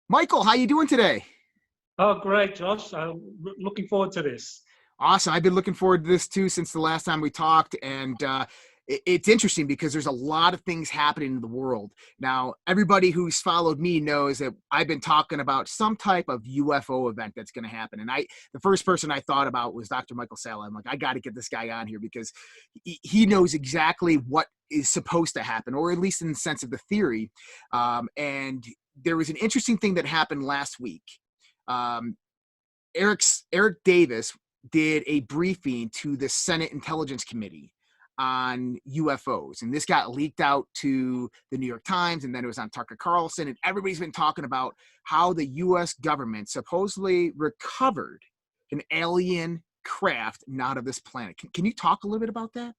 Michael, how you doing today? Oh, great, Josh. Looking forward to this. Awesome. I've been looking forward to this too since the last time we talked, and it's interesting because there's a lot of things happening in the world now. Everybody who's followed me knows that I've been talking about some type of UFO event that's going to happen, and the first person I thought about was Dr. Michael Salla. I'm like, I got to get this guy on here because he knows exactly what is supposed to happen, or at least in the sense of the theory. And there was an interesting thing that happened last week. Um, Eric Davis did a briefing to the Senate Intelligence Committee on UFOs, and this got leaked out to the New York Times, and then it was on Tucker Carlson, and everybody's been talking about how the U.S. government supposedly recovered an alien craft not of this planet. Can you talk a little bit about that?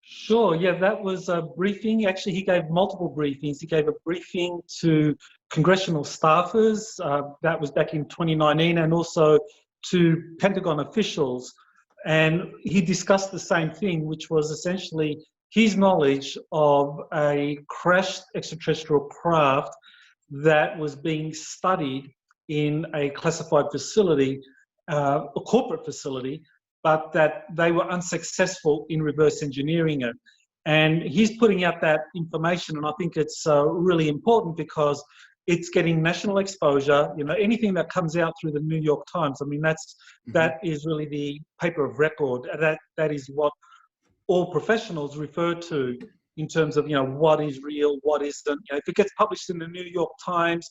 Sure. Yeah, that was a briefing. Actually, he gave multiple briefings. He gave a briefing to congressional staffers. That was back in 2019, and also to Pentagon officials. And he discussed the same thing, which was essentially his knowledge of a crashed extraterrestrial craft that was being studied in a classified facility, a corporate facility, but that they were unsuccessful in reverse engineering it. And he's putting out that information, and I think it's really important because it's getting national exposure. You know, anything that comes out through the New York Times, I mean, that is really the paper of record. That is what all professionals refer to in terms of, what is real, what isn't. If it gets published in the New York Times,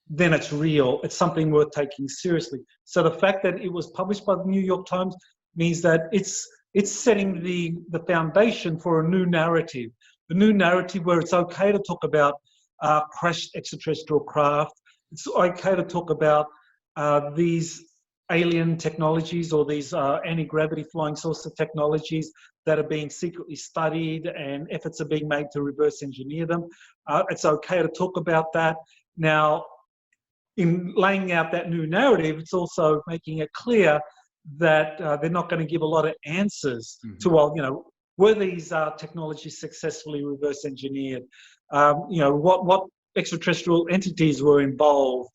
then it's real. It's something worth taking seriously. So the fact that it was published by the New York Times means that it's setting the foundation for a new narrative. The new narrative where it's okay to talk about crashed extraterrestrial craft. It's okay to talk about these alien technologies or these anti-gravity flying saucer technologies that are being secretly studied, and efforts are being made to reverse engineer them. It's okay to talk about that. Now, in laying out that new narrative, it's also making it clear that they're not going to give a lot of answers to, well, were these technologies successfully reverse engineered? What extraterrestrial entities were involved,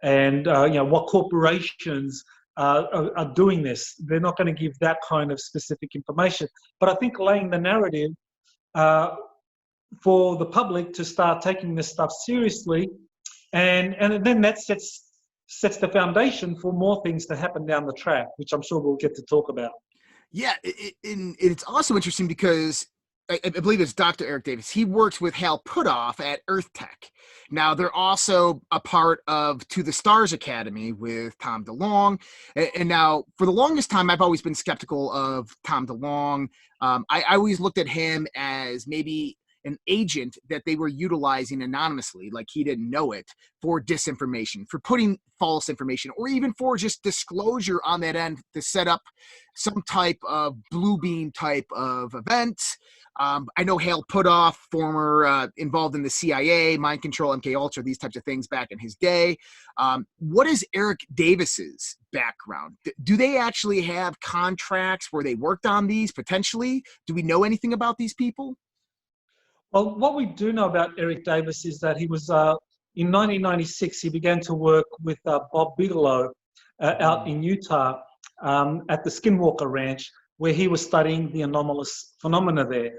and what corporations are doing this. They're not going to give that kind of specific information. But I think laying the narrative for the public to start taking this stuff seriously, and then that sets the foundation for more things to happen down the track, which I'm sure we'll get to talk about. Yeah, it's also interesting because I believe it's Dr. Eric Davis. He works with Hal Puthoff at Earth Tech. Now, they're also a part of To the Stars Academy with Tom DeLonge. And now, for the longest time, I've always been skeptical of Tom DeLonge. I always looked at him as maybe an agent that they were utilizing anonymously, like he didn't know it, for disinformation, for putting false information, or even for just disclosure on that end to set up some type of blue beam type of event. I know Hale Puthoff, former involved in the CIA, mind control, MK Ultra, these types of things back in his day. What is Eric Davis's background? Do they actually have contracts where they worked on these potentially? Do we know anything about these people? Well, what we do know about Eric Davis is that he was, in 1996, he began to work with Bob Bigelow out in Utah at the Skinwalker Ranch, where he was studying the anomalous phenomena there.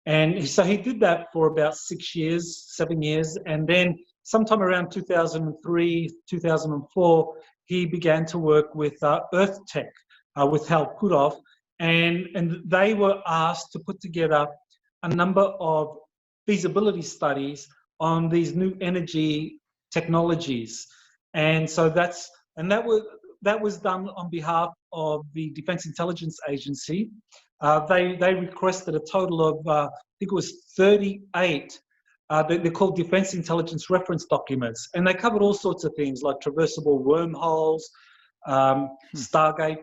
And so he did that for about 6 years, 7 years. And then sometime around 2003, 2004, he began to work with Earth Tech, with Hal Puthoff. And they were asked to put together a number of feasibility studies on these new energy technologies. And so that was done on behalf of the Defense Intelligence Agency. They requested a total of, I think it was 38, they're called Defense Intelligence Reference Documents. And they covered all sorts of things like traversable wormholes, Stargate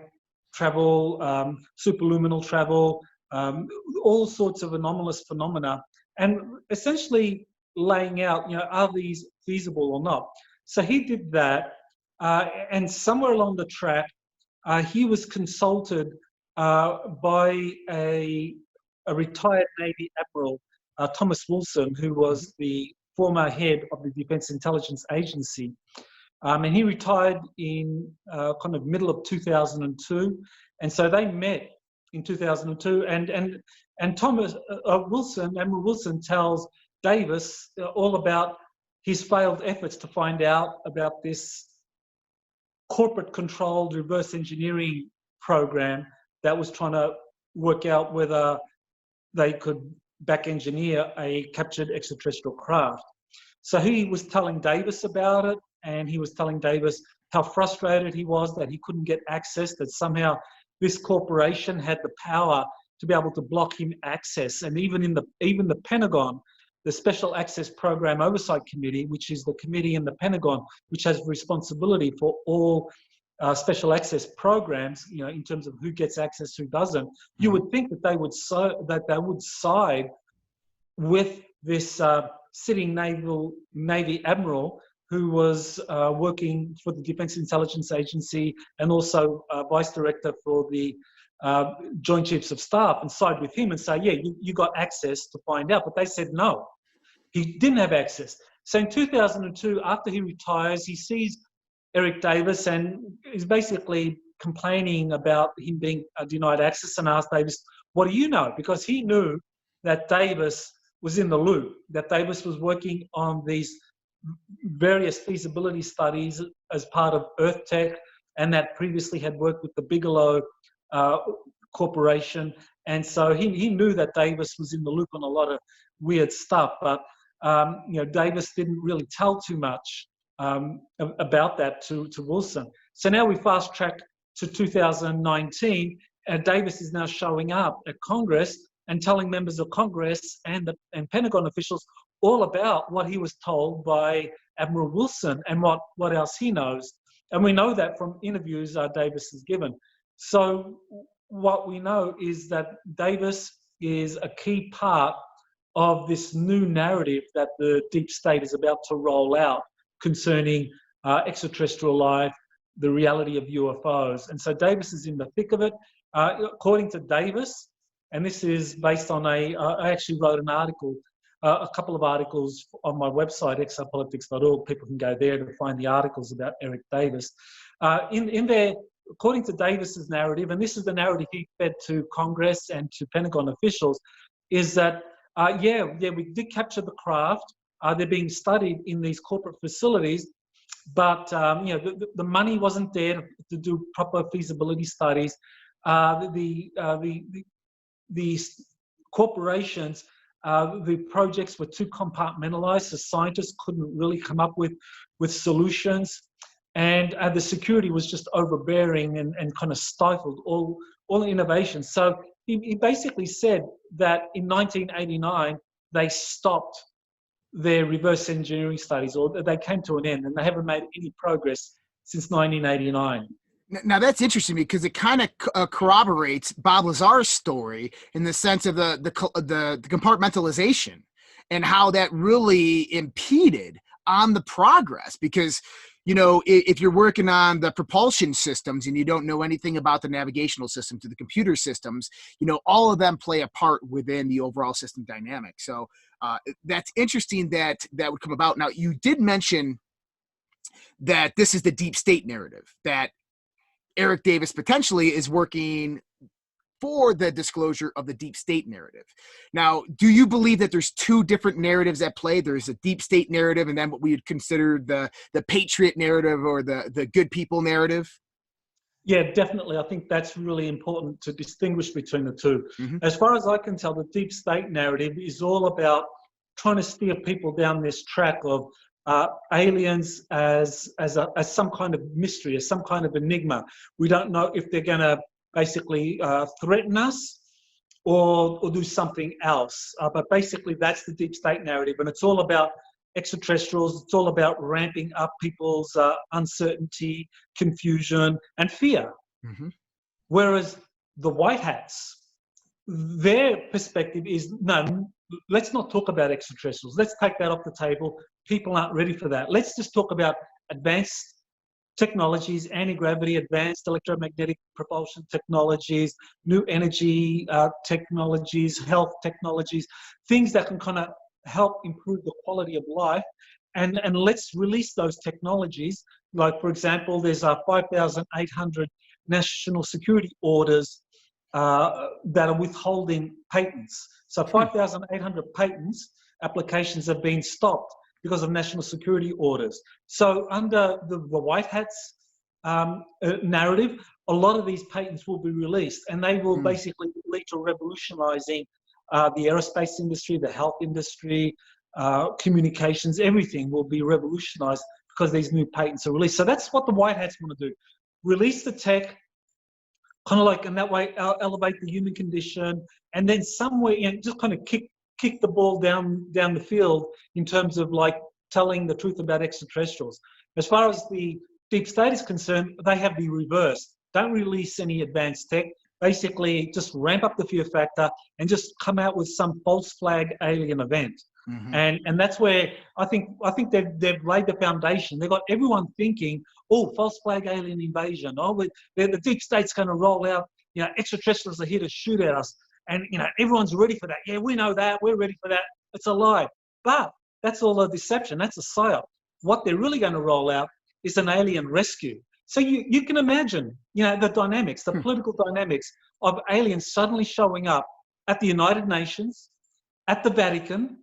travel, superluminal travel, all sorts of anomalous phenomena, and essentially laying out, are these feasible or not? So he did that, and somewhere along the track, he was consulted by a retired Navy Admiral, Thomas Wilson, who was the former head of the Defense Intelligence Agency. And he retired in kind of middle of 2002. And so they met in 2002. And Thomas Admiral Wilson tells Davis all about his failed efforts to find out about this corporate-controlled reverse engineering program that was trying to work out whether they could back-engineer a captured extraterrestrial craft. So he was telling Davis about it, and he was telling Davis how frustrated he was that he couldn't get access, that somehow this corporation had the power to be able to block him access. And even the Pentagon, the Special Access Program Oversight Committee, which is the committee in the Pentagon which has responsibility for all special access programs, you know, in terms of who gets access, who doesn't, you would think that they would side with this sitting Navy admiral who was working for the Defense Intelligence Agency and also vice director for the Joint Chiefs of Staff, and side with him and say, yeah, you got access to find out. But they said no, he didn't have access. So in 2002, after he retires, he sees Eric Davis and is basically complaining about him being denied access, and asked Davis, what do you know? Because he knew that Davis was in the loop, that Davis was working on these various feasibility studies as part of Earth Tech, and that previously had worked with the Bigelow Corporation. And so he knew that Davis was in the loop on a lot of weird stuff, but you know, Davis didn't really tell too much about that to Wilson. So now we fast track to 2019, and Davis is now showing up at Congress and telling members of Congress and Pentagon officials all about what he was told by Admiral Wilson and what else he knows. And we know that from interviews Davis has given. So what we know is that Davis is a key part of this new narrative that the deep state is about to roll out concerning extraterrestrial life, the reality of UFOs. And so Davis is in the thick of it. According to Davis, and this is based on I actually wrote an article, a couple of articles on my website, exopolitics.org. People can go there to find the articles about Eric Davis. In there, according to Davis's narrative, and this is the narrative he fed to Congress and to Pentagon officials, is that, we did capture the craft. They're being studied in these corporate facilities, but you know, the money wasn't there to do proper feasibility studies. These corporations, the projects were too compartmentalized, so scientists couldn't really come up with solutions, and the security was just overbearing and kind of stifled all innovation. So he basically said that in 1989 they stopped their reverse engineering studies, or they came to an end, and they haven't made any progress since 1989. Now that's interesting because it kind of corroborates Bob Lazar's story in the sense of the compartmentalization and how that really impeded on the progress. Because, you know, if you're working on the propulsion systems and you don't know anything about the navigational system to the computer systems, you know, all of them play a part within the overall system dynamic. So that's interesting that would come about. Now, you did mention that this is the deep state narrative, that Eric Davis potentially is working for the disclosure of the deep state narrative. Now, do you believe that there's two different narratives at play? There's a deep state narrative and then what we would consider the patriot narrative or the good people narrative? Yeah, definitely. I think that's really important to distinguish between the two. Mm-hmm. As far as I can tell, the deep state narrative is all about trying to steer people down this track of aliens as some kind of mystery, as some kind of enigma. We don't know if they're going to basically threaten us or do something else. But basically, that's the deep state narrative, and it's all about extraterrestrials. It's all about ramping up people's uncertainty, confusion, and fear. Mm-hmm. Whereas the white hats, their perspective is, no, let's not talk about extraterrestrials. Let's take that off the table. People aren't ready for that. Let's just talk about advanced technologies, anti-gravity, advanced electromagnetic propulsion technologies, new energy technologies, health technologies, things that can kind of help improve the quality of life, and let's release those technologies. Like, for example, there's 5,800 national security orders that are withholding patents. So 5,800 patents applications have been stopped because of national security orders. So under the White Hat's narrative, a lot of these patents will be released, and they will basically lead to revolutionizing the aerospace industry, the health industry, communications. Everything will be revolutionized because these new patents are released. So that's what the White Hats want to do: release the tech, kind of like, and that way elevate the human condition, and then somewhere, just kind of kick the ball down the field in terms of like telling the truth about extraterrestrials. As far as the deep state is concerned, they have the reverse. Don't release any advanced tech. Basically, just ramp up the fear factor and just come out with some false flag alien event. And that's where I think they've laid the foundation. They've got everyone thinking, oh, false flag alien invasion. Oh, the deep state's going to roll out. Extraterrestrials are here to shoot at us, and everyone's ready for that. Yeah, we know that. We're ready for that. It's a lie. But that's all a deception. That's a psyop. What they're really going to roll out is an alien rescue. So you can imagine, the dynamics, the political dynamics of aliens suddenly showing up at the United Nations, at the Vatican,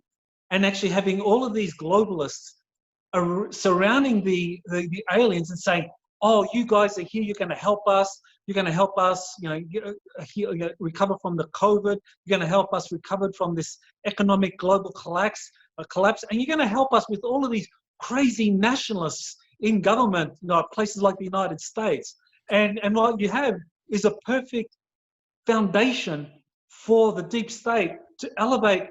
and actually having all of these globalists surrounding the aliens and saying, oh, you guys are here, you're going to help us, recover from the COVID, you're going to help us recover from this economic global collapse, and you're going to help us with all of these crazy nationalists in government, places like the United States. And what you have is a perfect foundation for the deep state to elevate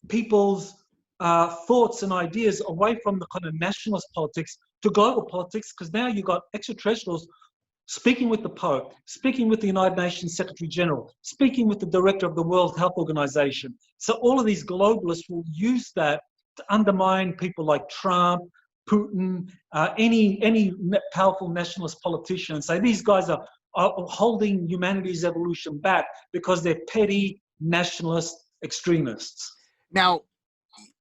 people's thoughts and ideas away from the kind of nationalist politics to global politics, because now you've got extraterrestrials speaking with the Pope, speaking with the United Nations Secretary General, speaking with the Director of the World Health Organization. So all of these globalists will use that to undermine people like Trump, Putin, any powerful nationalist politician, and say these guys are holding humanity's evolution back because they're petty nationalist extremists. Now,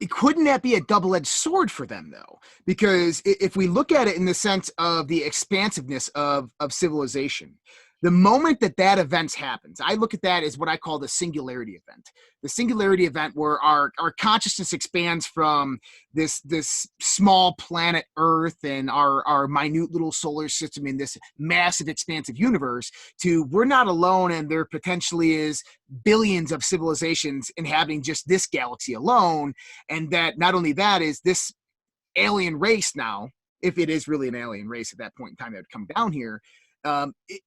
couldn't that be a double-edged sword for them, though? Because if we look at it in the sense of the expansiveness of civilization, the moment that event happens, I look at that as what I call the singularity event. The singularity event where our consciousness expands from this small planet Earth and our minute little solar system in this massive expansive universe to we're not alone, and there potentially is billions of civilizations inhabiting just this galaxy alone. And that not only that is this alien race now, if it is really an alien race at that point in time that would come down here,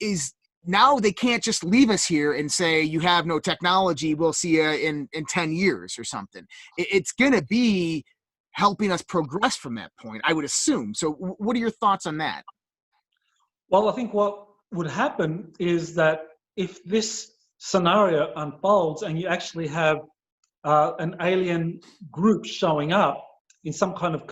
is now they can't just leave us here and say, you have no technology, we'll see you in 10 years or something. It's going to be helping us progress from that point, I would assume. So what are your thoughts on that? Well, I think what would happen is that if this scenario unfolds and you actually have an alien group showing up in some kind of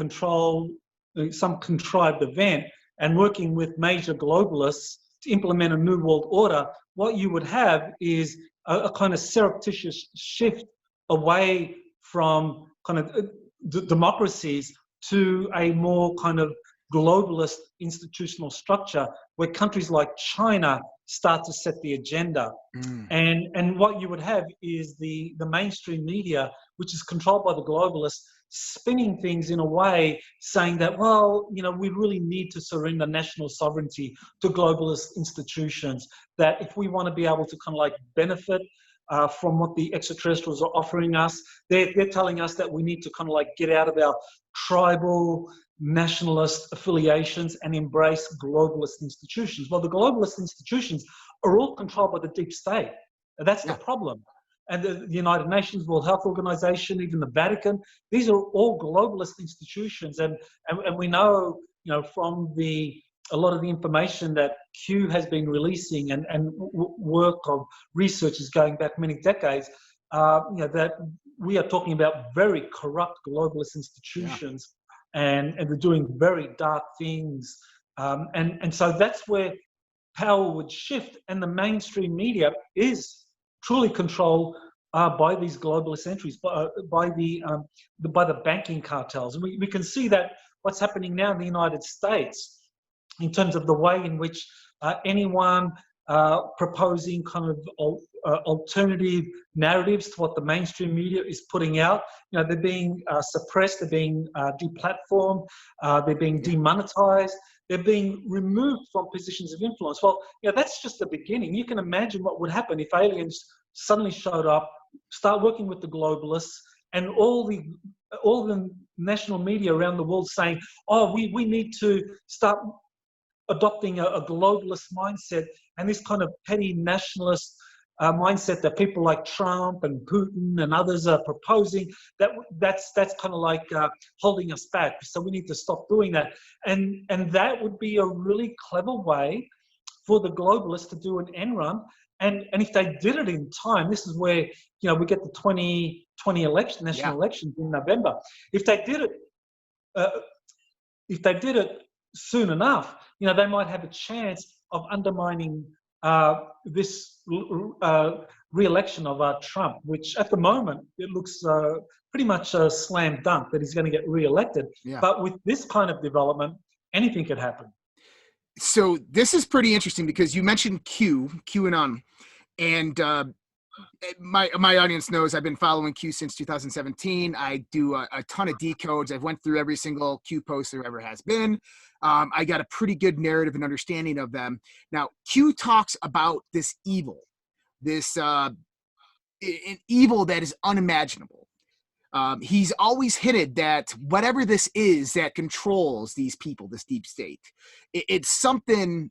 some contrived event and working with major globalists to implement a new world order, what you would have is a kind of surreptitious shift away from kind of democracies to a more kind of globalist institutional structure where countries like China start to set the agenda. And what you would have is the mainstream media, which is controlled by the globalists, spinning things in a way saying that, well, we really need to surrender national sovereignty to globalist institutions, that if we want to be able to kind of like benefit from what the extraterrestrials are offering us, they're telling us that we need to kind of like get out of our tribal nationalist affiliations and embrace globalist institutions. Well, the globalist institutions are all controlled by the deep state. That's the problem. And the United Nations, World Health Organization, even the Vatican, these are all globalist institutions. And we know, from a lot of the information that Q has been releasing and work of researchers going back many decades, that we are talking about very corrupt globalist institutions, and they're doing very dark things. And so that's where power would shift, and the mainstream media is truly controlled by these globalist entries, by the banking cartels. And we can see that what's happening now in the United States in terms of the way in which anyone proposing kind of alternative narratives to what the mainstream media is putting out, they're being suppressed, they're being deplatformed, they're being demonetized, they're being removed from positions of influence. Well, that's just the beginning. You can imagine what would happen if aliens suddenly showed up, start working with the globalists, and all the national media around the world saying, oh, we need to start adopting a globalist mindset and this kind of petty nationalist mindset that people like Trump and Putin and others are proposing, that's kind of like holding us back. So we need to stop doing that. And that would be a really clever way for the globalists to do an end run. And if they did it in time, this is where we get the 2020 election, national elections in November. If they did it soon enough, they might have a chance of undermining this re-election of Trump, which at the moment it looks pretty much a slam dunk that he's going to get re-elected. Yeah. But with this kind of development, anything could happen. So this is pretty interesting because you mentioned QAnon, and my audience knows I've been following Q since 2017. I do a ton of decodes. I've went through every single Q post there ever has been. I got a pretty good narrative and understanding of them. Now, Q talks about this evil, an evil that is unimaginable. He's always hinted that whatever this is that controls these people, this deep state, it's something.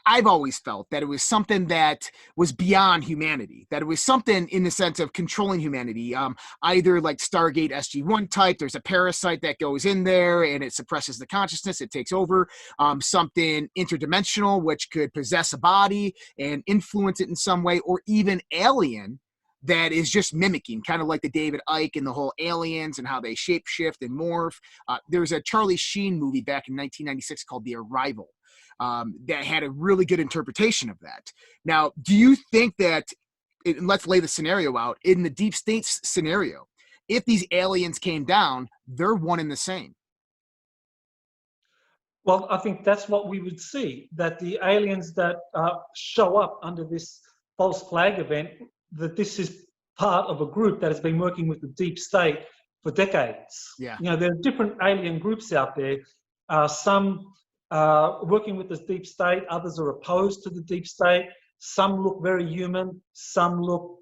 I've always felt that it was something that was beyond humanity, that it was something in the sense of controlling humanity, either like Stargate SG-1 type. There's a parasite that goes in there and it suppresses the consciousness, it takes over, something interdimensional, which could possess a body and influence it in some way, or even alien that is just mimicking, kind of like the David Icke and the whole aliens and how they shapeshift and morph. There was a Charlie Sheen movie back in 1996 called The Arrival. That had a really good interpretation of that. Now, do you think that, and let's lay the scenario out, in the deep state's scenario, if these aliens came down, they're one and the same? Well, I think that's what we would see, that the aliens that show up under this false flag event, that this is part of a group that has been working with the deep state for decades. Yeah. There are different alien groups out there. Some working with the deep state, others are opposed to the deep state. Some look very human, some look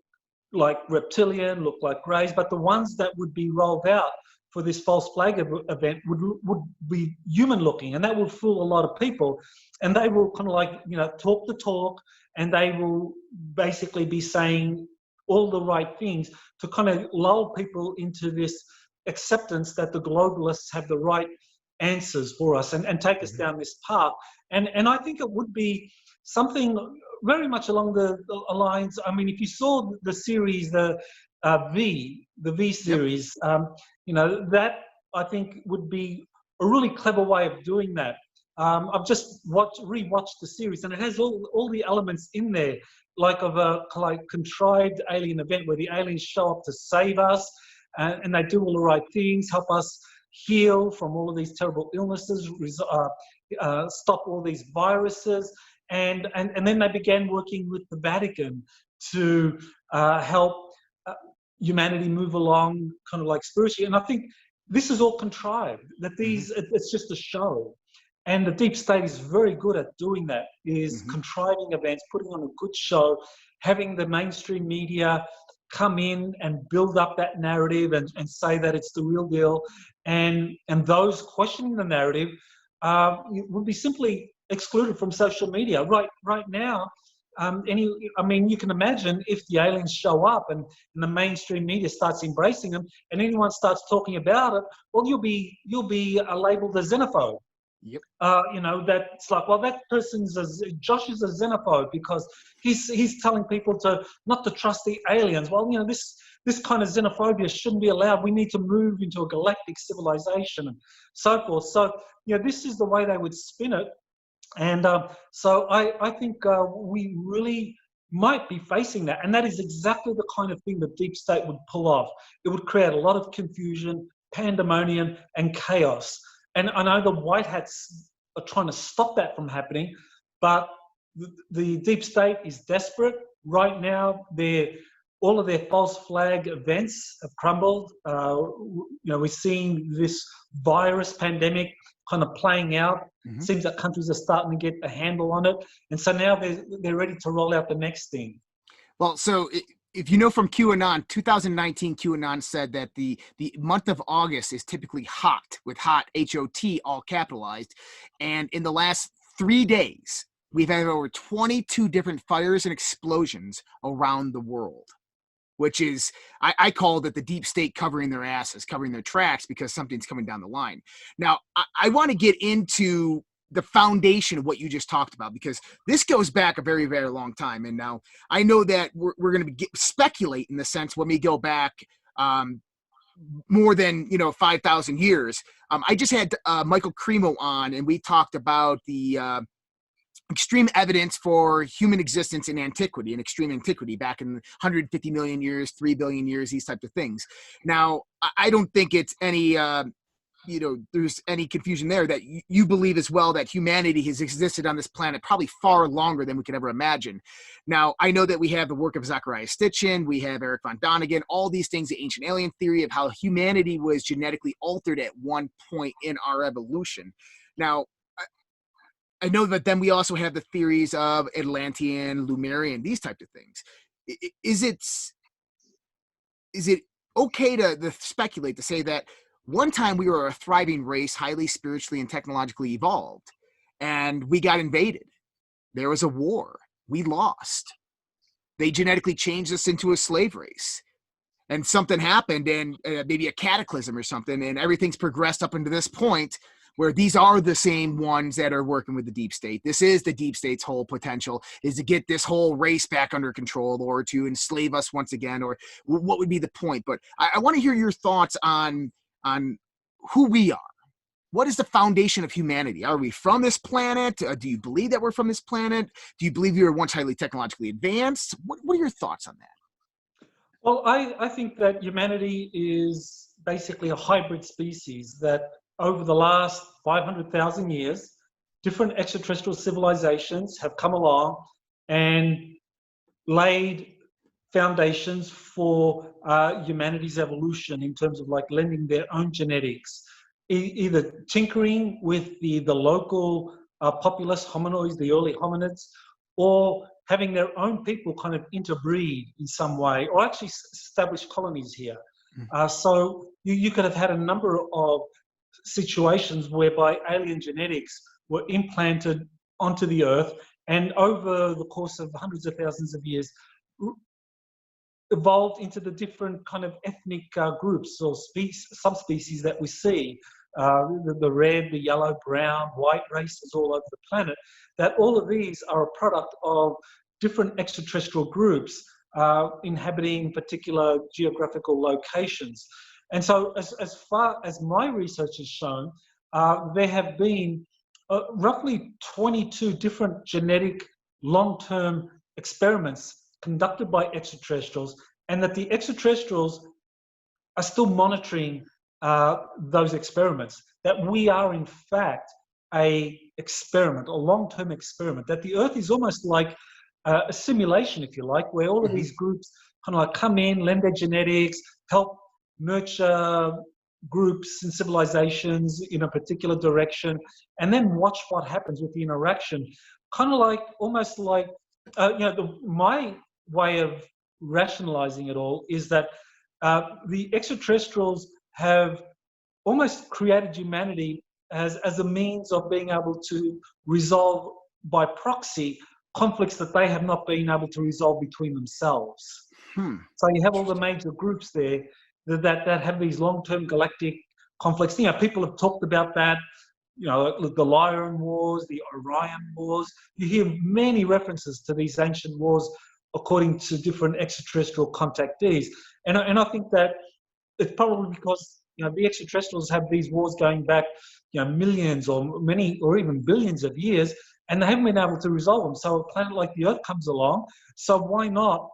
like reptilian, look like greys, but the ones that would be rolled out for this false flag event would be human looking, and that would fool a lot of people. And they will kind of like, talk the talk, and they will basically be saying all the right things to kind of lull people into this acceptance that the globalists have the right answers for us and take us down this path. And I think it would be something very much along the lines, I mean, if you saw the series, the V series, that I think would be a really clever way of doing that. I've just rewatched the series, and it has all the elements in there, like of a contrived alien event where the aliens show up to save us, and they do all the right things, help us heal from all of these terrible illnesses, stop all these viruses, and then they began working with the Vatican to help humanity move along, kind of like spiritually. And I think this is all contrived. That it's just a show, and the deep state is very good at doing that. Is contriving events, putting on a good show, having the mainstream media come in and build up that narrative and say that it's the real deal, and those questioning the narrative would be simply excluded from social media. Right now, you can imagine if the aliens show up and the mainstream media starts embracing them, and anyone starts talking about it, well, you'll be labeled a xenophobe. Yep. That's like, well, that Josh is a xenophobe because he's telling people not to trust the aliens. Well, this kind of xenophobia shouldn't be allowed. We need to move into a galactic civilization and so forth. So, this is the way they would spin it. And so I think we really might be facing that. And that is exactly the kind of thing the deep state would pull off. It would create a lot of confusion, pandemonium, and chaos. And I know the white hats are trying to stop that from happening, but the deep state is desperate. Right now, all of their false flag events have crumbled. We're seeing this virus pandemic kind of playing out. Mm-hmm. Seems that countries are starting to get a handle on it. And so now they're ready to roll out the next thing. Well, so if you know from QAnon, 2019 QAnon said that the month of August is typically hot, with hot, H-O-T, all capitalized. And in the last 3 days, we've had over 22 different fires and explosions around the world, which is, I called it the deep state covering their asses, covering their tracks, because something's coming down the line. Now, I want to get into the foundation of what you just talked about, because this goes back a very, very long time. And now I know that we're going to speculate in the sense when we go back more than 5,000 years. I just had Michael Cremo on, and we talked about the extreme evidence for human existence in antiquity, in extreme antiquity, back in 150 million years, 3 billion years, these types of things. Now, I don't think it's any there's any confusion there, that you believe as well that humanity has existed on this planet probably far longer than we could ever imagine. Now, I know that we have the work of Zecharia Sitchin, we have Eric von Däniken, all these things, the ancient alien theory of how humanity was genetically altered at one point in our evolution. Now, I know that then we also have the theories of Atlantean, Lemurian, these types of things. Is it okay to speculate, to say that one time we were a thriving race, highly spiritually and technologically evolved, and we got invaded? There was a war. We lost. They genetically changed us into a slave race. And something happened, and maybe a cataclysm or something, and everything's progressed up into this point where these are the same ones that are working with the deep state. This is the deep state's whole potential, is to get this whole race back under control, or to enslave us once again, or what would be the point? But I want to hear your thoughts on who we are. What is the foundation of humanity? Are we from this planet? Do you believe that we're from this planet? Do you believe we were once highly technologically advanced? What are your thoughts on that? Well, I think that humanity is basically a hybrid species, that over the last 500,000 years, different extraterrestrial civilizations have come along and laid foundations for humanity's evolution, in terms of like lending their own genetics, either tinkering with the local populous hominoids, the early hominids, or having their own people kind of interbreed in some way, or actually establish colonies here. So you could have had a number of situations whereby alien genetics were implanted onto the earth, and over the course of hundreds of thousands of years evolved into the different kind of ethnic groups or subspecies that we see, the red, the yellow, brown, white races all over the planet. That all of these are a product of different extraterrestrial groups inhabiting particular geographical locations. And so as far as my research has shown, there have been roughly 22 different genetic long-term experiments conducted by extraterrestrials, and that the extraterrestrials are still monitoring those experiments, that we are in fact a experiment, a long-term experiment, that the Earth is almost like a simulation, if you like, where all of these groups kind of like come in, lend their genetics, help nurture groups and civilizations in a particular direction, and then watch what happens with the interaction. Kind of like, almost like, my way of rationalizing it all is that the extraterrestrials have almost created humanity as a means of being able to resolve by proxy conflicts that they have not been able to resolve between themselves. So you have all the major groups there that have these long-term galactic conflicts. People have talked about that, the Lyran Wars, the Orion Wars. You hear many references to these ancient wars according to different extraterrestrial contactees. And I think that it's probably because the extraterrestrials have these wars going back millions or many or even billions of years, and they haven't been able to resolve them. So a planet like the Earth comes along. So why not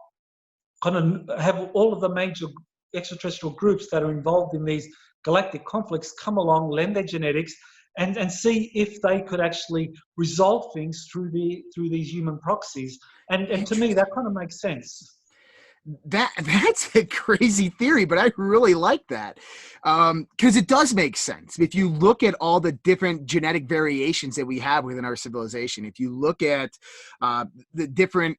kind of have all of the major extraterrestrial groups that are involved in these galactic conflicts come along, lend their genetics, and see if they could actually resolve things through these human proxies. And to me, that kind of makes sense. That's a crazy theory, but I really like that because it does make sense. If you look at all the different genetic variations that we have within our civilization, if you look at the different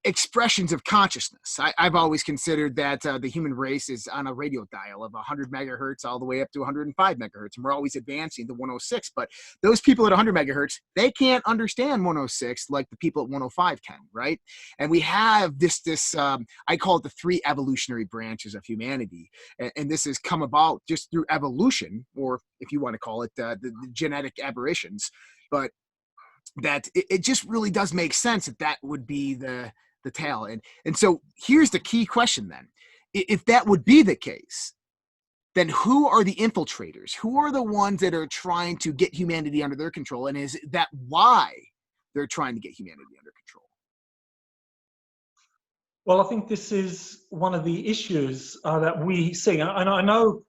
expressions of consciousness, I've always considered that the human race is on a radio dial of 100 megahertz all the way up to 105 megahertz, and we're always advancing to 106. But those people at 100 megahertz, they can't understand 106 like the people at 105 can, right? And we have this I call it the 3 evolutionary branches of humanity, and this has come about just through evolution, or if you want to call it the genetic aberrations, but that it just really does make sense that would be the tail. And so here's the key question then. If that would be the case, then who are the infiltrators? Who are the ones that are trying to get humanity under their control? And is that why they're trying to get humanity under control? Well, I think this is one of the issues that we see. And I know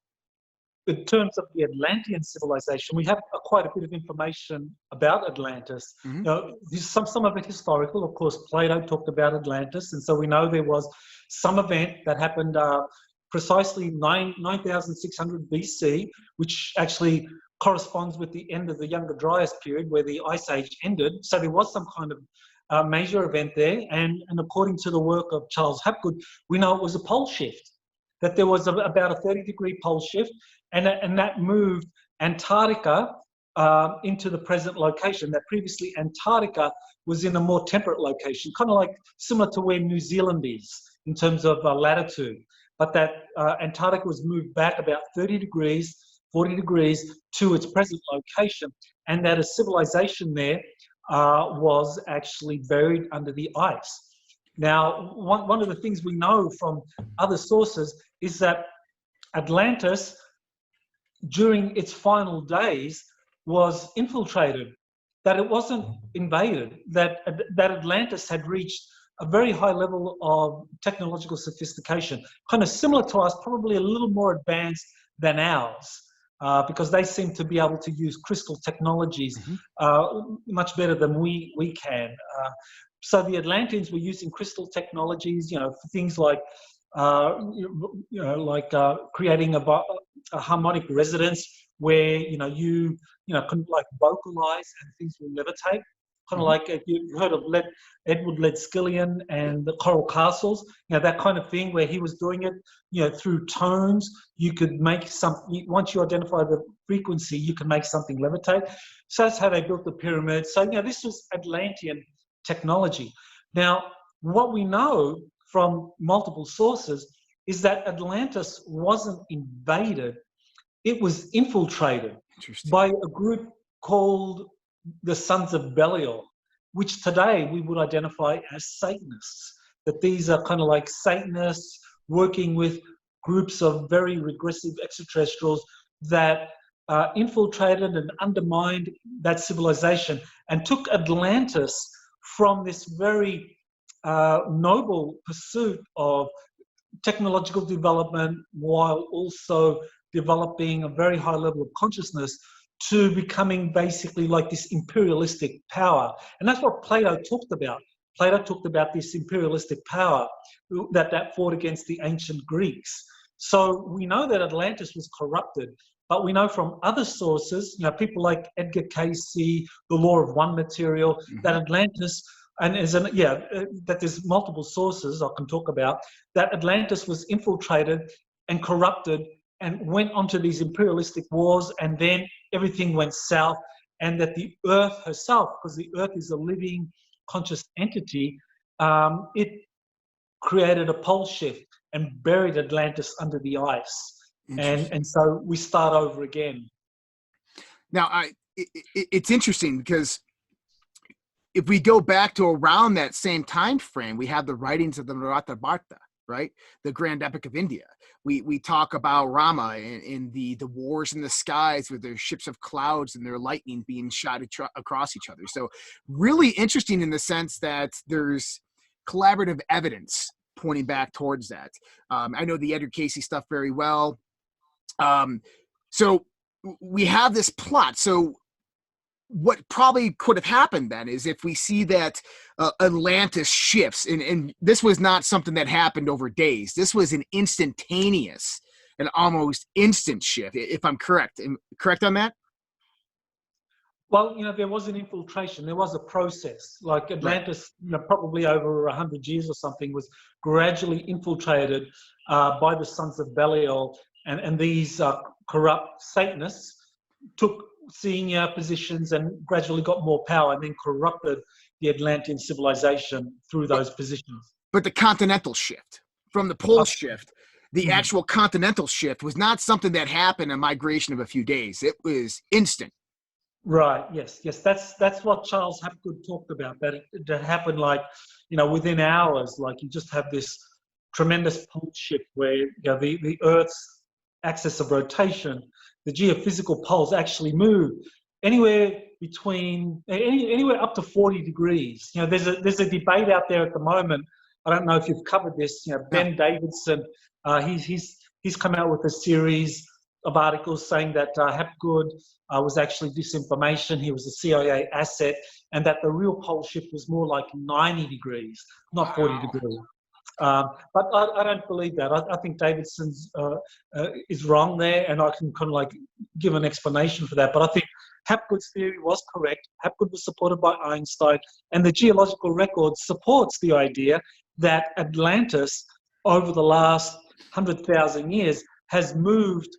in terms of the Atlantean civilization, we have quite a bit of information about Atlantis. Mm-hmm. You know, some of it historical. Of course, Plato talked about Atlantis, and so we know there was some event that happened precisely 9,600 BC, which actually corresponds with the end of the Younger Dryas period, where the Ice Age ended. So there was some kind of major event there, and according to the work of Charles Hapgood, we know it was a pole shift, that there was about a 30-degree pole shift, and that moved Antarctica into the present location. That previously Antarctica was in a more temperate location, kind of like similar to where New Zealand is in terms of latitude. But that Antarctica was moved back about 30 degrees, 40 degrees to its present location, and that a civilization there was actually buried under the ice. Now, one of the things we know from other sources is that Atlantis, during its final days, was infiltrated, that it wasn't invaded, that Atlantis had reached a very high level of technological sophistication, kind of similar to us, probably a little more advanced than ours, because they seem to be able to use crystal technologies much better than we can. So the Atlanteans were using crystal technologies, for things like creating a harmonic resonance where you can like vocalize and things will levitate, kind of like you've heard of Edward Leadskillian and the Coral Castles, that kind of thing, where he was doing it through tones. You could make something, once you identify the frequency, you can make something levitate. So that's how they built the pyramids. So this was Atlantean technology. Now, what we know from multiple sources is that Atlantis wasn't invaded, it was infiltrated by a group called the Sons of Belial, which today we would identify as Satanists. That these are kind of like Satanists working with groups of very regressive extraterrestrials that infiltrated and undermined that civilization and took Atlantis from this very noble pursuit of technological development while also developing a very high level of consciousness to becoming basically like this imperialistic power. And that's what Plato talked about. Plato talked about this imperialistic power that fought against the ancient Greeks. So we know that Atlantis was corrupted, but we know from other sources, people like Edgar Cayce, the Law of One material, that Atlantis, and that there's multiple sources I can talk about, that Atlantis was infiltrated and corrupted and went onto these imperialistic wars, and then everything went south, and that the Earth herself, because the Earth is a living, conscious entity, it created a pole shift and buried Atlantis under the ice. And so we start over again. Now, it's interesting because if we go back to around that same time frame, we have the writings of the Mahabharata, right? The grand epic of India. We talk about Rama in the wars in the skies with their ships of clouds and their lightning being shot across each other. So really interesting in the sense that there's collaborative evidence pointing back towards that. I know the Edgar Casey stuff very well. So we have this plot. So what probably could have happened then is if we see that Atlantis shifts, and this was not something that happened over days. This was an instantaneous and almost instant shift, if I'm correct. Correct on that? Well, there was an infiltration. There was a process. Like Atlantis, probably over 100 years or something, was gradually infiltrated by the sons of Belial, and these corrupt Satanists took senior positions and gradually got more power and then corrupted the Atlantean civilization through those positions. But the continental shift from the pole shift, the actual continental shift was not something that happened in a migration of a few days. It was instant. Right. Yes. That's what Charles Hapgood talked about. That happened within hours. Like you just have this tremendous pole shift where the Earth's axis of rotation, the geophysical poles actually move anywhere up to 40 degrees. There's a debate out there at the moment. I don't know if you've covered this. Ben Davidson, he's come out with a series of articles saying that Hapgood was actually disinformation. He was a CIA asset, and that the real pole shift was more like 90 degrees, not 40 degrees. But I don't believe that. I think Davidson is wrong there, and I can kind of give an explanation for that. But I think Hapgood's theory was correct. Hapgood was supported by Einstein, and the geological record supports the idea that Atlantis, over the last 100,000 years, has moved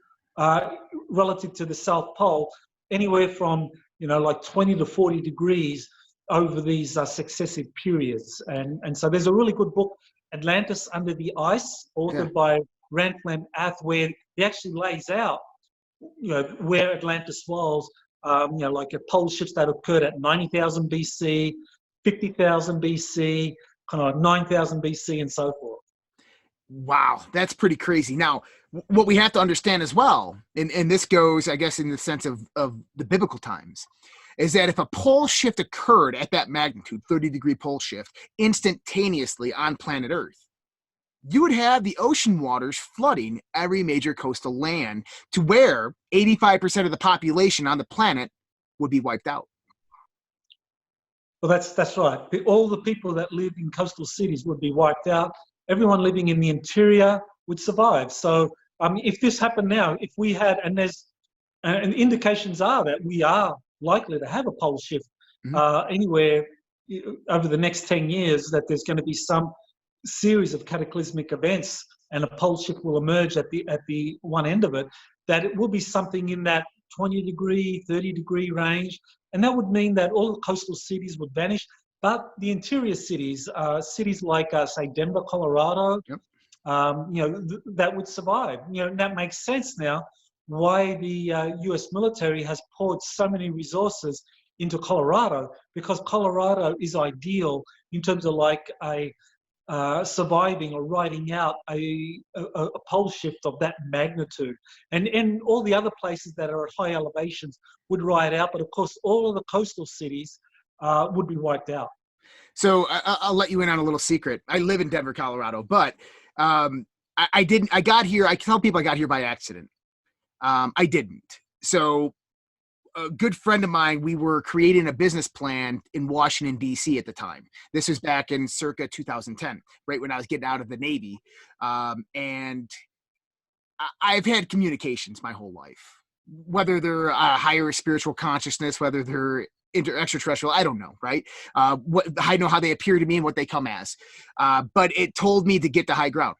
relative to the South Pole anywhere from 20 to 40 degrees over these successive periods. And so there's a really good book, Atlantis Under the Ice, authored by Ranflam Ath, where he actually lays out, where Atlantis was, like a pole shifts that occurred at 90,000 BC, 50,000 BC, kind of 9,000 BC, and so forth. Wow, that's pretty crazy. Now, what we have to understand as well, and this goes, I guess, in the sense of the biblical times, is that if a pole shift occurred at that magnitude, 30-degree pole shift, instantaneously on planet Earth, you would have the ocean waters flooding every major coastal land to where 85% of the population on the planet would be wiped out. Well, that's right. All the people that live in coastal cities would be wiped out. Everyone living in the interior would survive. So if this happened now, if we had, and indications are that we are likely to have a pole shift anywhere over the next 10 years, that there's going to be some series of cataclysmic events and a pole shift will emerge at the one end of it, that it will be something in that 20-degree, 30-degree range. And that would mean that all the coastal cities would vanish. But the interior cities, cities like, say, Denver, Colorado, that would survive. That makes sense now why the US military has poured so many resources into Colorado, because Colorado is ideal in terms of surviving or riding out a pole shift of that magnitude. And all the other places that are at high elevations would ride out, but of course all of the coastal cities would be wiped out. So I'll let you in on a little secret. I live in Denver, Colorado, but I got here. I tell people I got here by accident. I didn't. So a good friend of mine, we were creating a business plan in Washington, D.C. at the time. This was back in circa 2010, right when I was getting out of the Navy. And I've had communications my whole life, whether they're higher spiritual consciousness, whether they're extraterrestrial, I don't know, right? I know how they appear to me and what they come as. But it told me to get to high ground.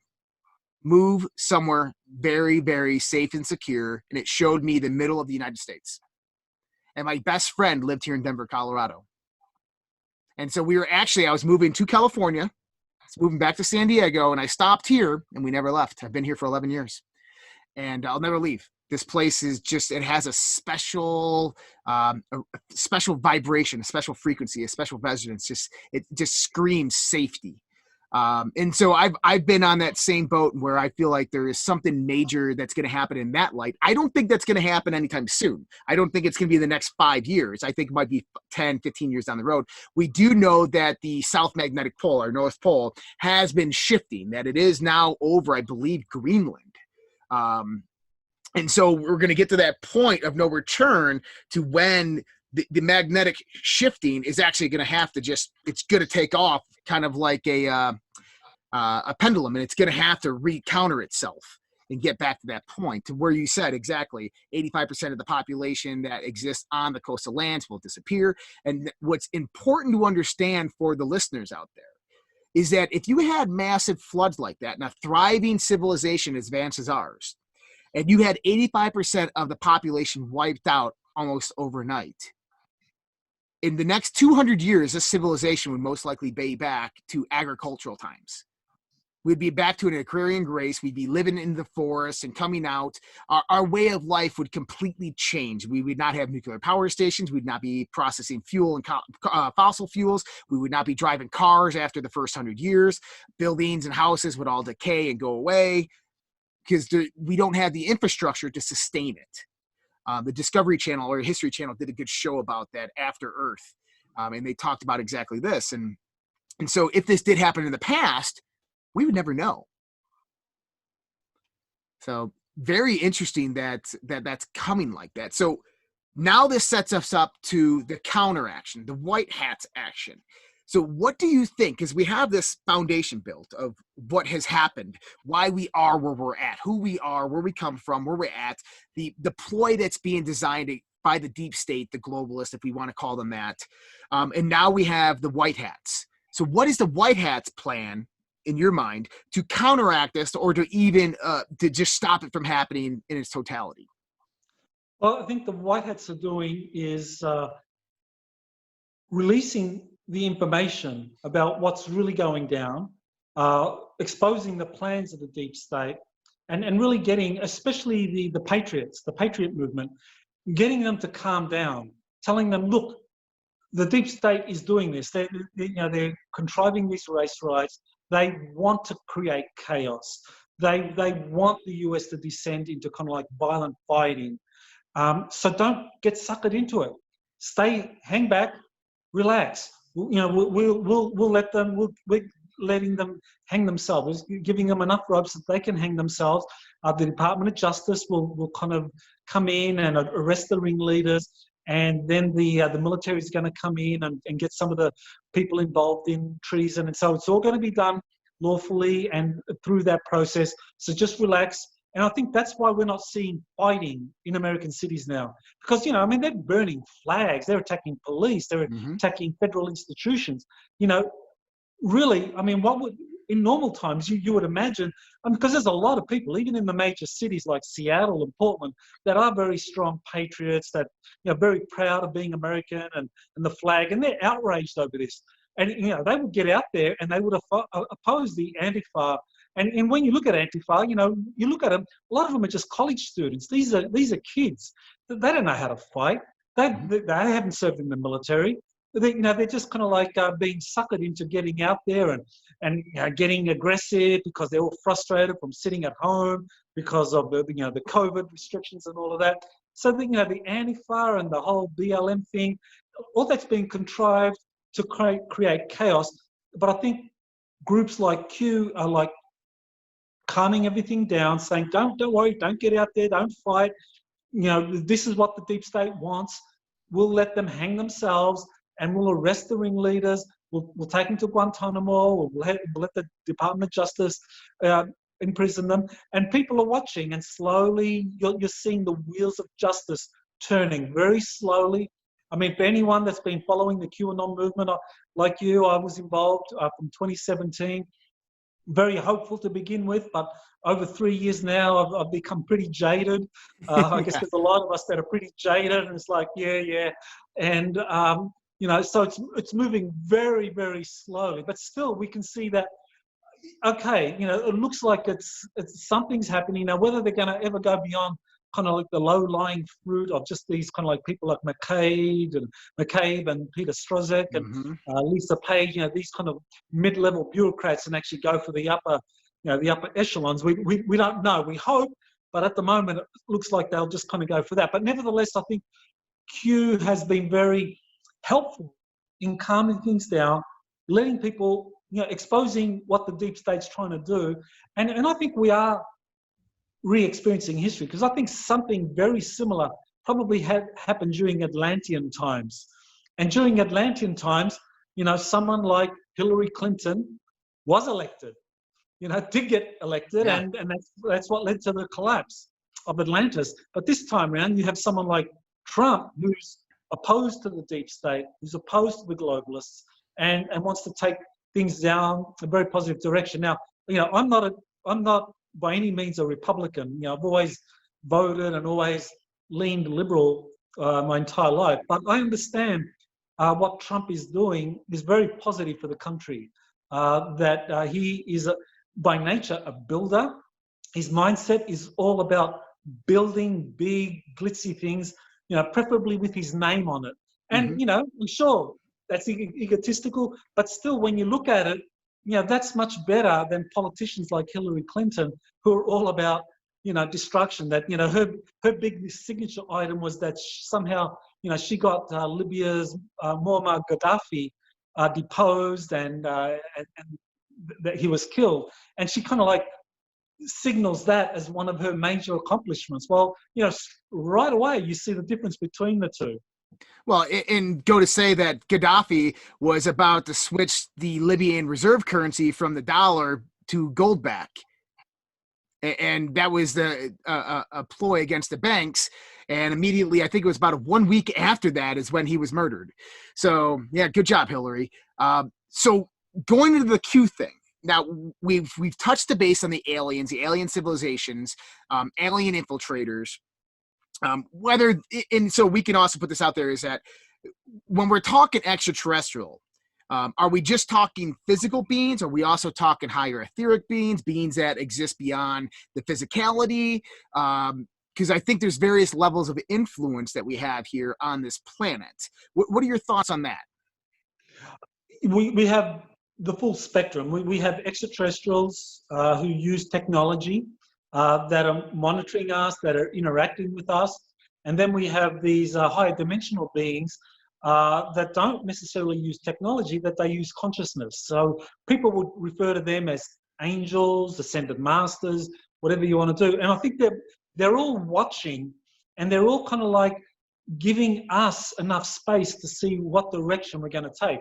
Move somewhere very, very safe and secure. And it showed me the middle of the United States. And my best friend lived here in Denver, Colorado. And so I was moving to California, moving back to San Diego, and I stopped here and we never left. I've been here for 11 years and I'll never leave. This place is it has a special vibration, a special frequency, a special resonance. It just screams safety. And so I've been on that same boat where I feel like there is something major that's going to happen in that light. I don't think that's going to happen anytime soon. I don't think it's going to be the next 5 years. I think it might be 10, 15 years down the road. We do know that the South Magnetic Pole, or North Pole, has been shifting, that it is now over, I believe, Greenland. And so we're going to get to that point of no return to when the magnetic shifting is actually going to have to it's going to take off kind of like a pendulum, and it's going to have to recounter itself and get back to that point to where you said exactly 85% of the population that exists on the coastal lands will disappear. And what's important to understand for the listeners out there is that if you had massive floods like that and a thriving civilization as advanced as ours, and you had 85% of the population wiped out almost overnight, in the next 200 years, this civilization would most likely be back to agricultural times. We'd be back to an agrarian race. We'd be living in the forest and coming out. Our way of life would completely change. We would not have nuclear power stations. We'd not be processing fuel and fossil fuels. We would not be driving cars after the first 100 years. Buildings and houses would all decay and go away because we don't have the infrastructure to sustain it. The Discovery Channel or History Channel did a good show about that, After Earth, and they talked about exactly this. And so if this did happen in the past, we would never know. So very interesting that's coming like that. So now this sets us up to the counter action, the white hats action. So what do you think? Because we have this foundation built of what has happened, why we are where we're at, who we are, where we come from, where we're at, the ploy that's being designed by the deep state, the globalists, if we want to call them that. And now we have the white hats. So what is the white hats plan in your mind to counteract this, or to even to just stop it from happening in its totality? Well, I think the white hats are doing is releasing the information about what's really going down, exposing the plans of the deep state, and really getting, especially the patriots, the patriot movement, getting them to calm down, telling them, look, the deep state is doing this. They're contriving these race riots. They want to create chaos. They want the US to descend into kind of like violent fighting. So don't get suckered into it. Hang back, relax. We'll let them. We're letting them hang themselves, giving them enough ropes that they can hang themselves. The Department of Justice will kind of come in and arrest the ringleaders, and then the military is going to come in and get some of the people involved in treason, and so it's all going to be done lawfully and through that process. So just relax. And I think that's why we're not seeing fighting in American cities now. Because, they're burning flags, they're attacking police, they're attacking federal institutions. Really, what would, in normal times, you would imagine, because there's a lot of people, even in the major cities like Seattle and Portland, that are very strong patriots, that, very proud of being American and the flag, and they're outraged over this. And, they would get out there and they would oppose the Antifa. And when you look at Antifa, you look at them, a lot of them are just college students. These are kids. They don't know how to fight. They haven't served in the military. They're just kind of like being suckered into getting out there and getting aggressive because they're all frustrated from sitting at home because of the COVID restrictions and all of that. So the Antifa and the whole BLM thing, all that's being contrived to create chaos. But I think groups like Q are like calming everything down, saying, don't worry, don't get out there, don't fight. This is what the deep state wants. We'll let them hang themselves and we'll arrest the ringleaders. We'll take them to Guantanamo. We'll let the Department of Justice imprison them. And people are watching, and slowly you're seeing the wheels of justice turning very slowly. For anyone that's been following the QAnon movement, like you, I was involved from 2017. Very hopeful to begin with, but over 3 years now, I've become pretty jaded. I guess there's a lot of us that are pretty jaded, and it's like, yeah. And, so it's moving very, very slowly, but still we can see that, okay, it looks like it's something's happening. Now, whether they're going to ever go beyond kind of like the low-lying fruit of just these kind of like people like McCabe and Peter Strzok and Mm-hmm. Lisa Page, these kind of mid-level bureaucrats, and actually go for the upper, the upper echelons. We don't know. We hope, but at the moment it looks like they'll just kind of go for that. But nevertheless, I think Q has been very helpful in calming things down, letting people, exposing what the deep state's trying to do. And I think we are re-experiencing history, because I think something very similar probably had happened during Atlantean times. And during Atlantean times, someone like Hillary Clinton was elected, did get elected, Yeah. and that's what led to the collapse of Atlantis. But this time around, you have someone like Trump, who's opposed to the deep state, who's opposed to the globalists, and wants to take things down a very positive direction. Now, I'm not by any means a Republican. I've always voted and always leaned liberal my entire life. But I understand what Trump is doing is very positive for the country. That he is, by nature, a builder. His mindset is all about building big, glitzy things, preferably with his name on it. And, Mm-hmm. sure, that's egotistical, but still, when you look at it, that's much better than politicians like Hillary Clinton, who are all about, destruction. That, her big signature item was that somehow, she got Libya's Muammar Gaddafi deposed and that he was killed. And she kind of like signals that as one of her major accomplishments. Well, right away, you see the difference between the two. Well, and go to say that Gaddafi was about to switch the Libyan reserve currency from the dollar to gold back. And that was a ploy against the banks. And immediately, I think it was about 1 week after that is when he was murdered. So, yeah, good job, Hillary. So going into the Q thing. Now, we've touched the base on the aliens, the alien civilizations, alien infiltrators. So we can also put this out there, is that when we're talking extraterrestrial, are we just talking physical beings? Are we also talking higher etheric beings that exist beyond the physicality? Because I think there's various levels of influence that we have here on this planet. What are your thoughts on that? We have the full spectrum. We have extraterrestrials who use technology that are monitoring us, that are interacting with us. And then we have these higher dimensional beings that don't necessarily use technology, that they use consciousness. So people would refer to them as angels, ascended masters, whatever you want to do. And I think they're all watching, and they're all kind of like giving us enough space to see what direction we're going to take.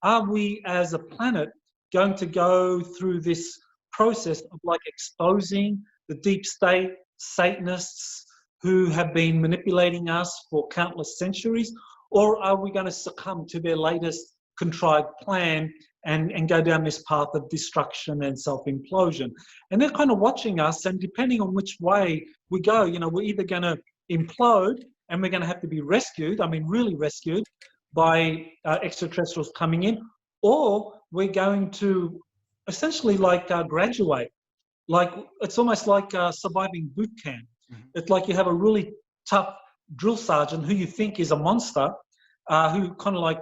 Are we as a planet going to go through this process of like exposing the deep state, Satanists who have been manipulating us for countless centuries? Or are we going to succumb to their latest contrived plan and go down this path of destruction and self-implosion? And they're kind of watching us, and depending on which way we go, we're either going to implode and we're going to have to be rescued, really rescued, by extraterrestrials coming in, or we're going to essentially like graduate. Like, it's almost like surviving boot camp. Mm-hmm. It's like you have a really tough drill sergeant who you think is a monster, who kind of like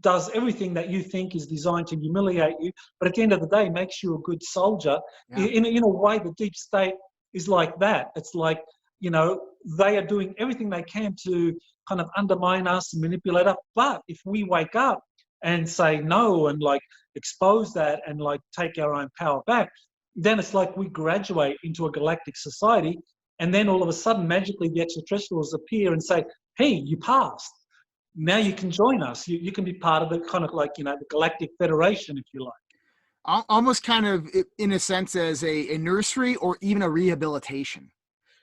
does everything that you think is designed to humiliate you, but at the end of the day makes you a good soldier. Yeah. In a way, the deep state is like that. It's like, they are doing everything they can to kind of undermine us and manipulate us. But if we wake up and say no and like expose that and like take our own power back, then it's like we graduate into a galactic society, and then all of a sudden magically the extraterrestrials appear and say, hey, you passed. Now you can join us. You can be part of the kind of like, the Galactic Federation, if you like. Almost kind of in a sense as a nursery or even a rehabilitation.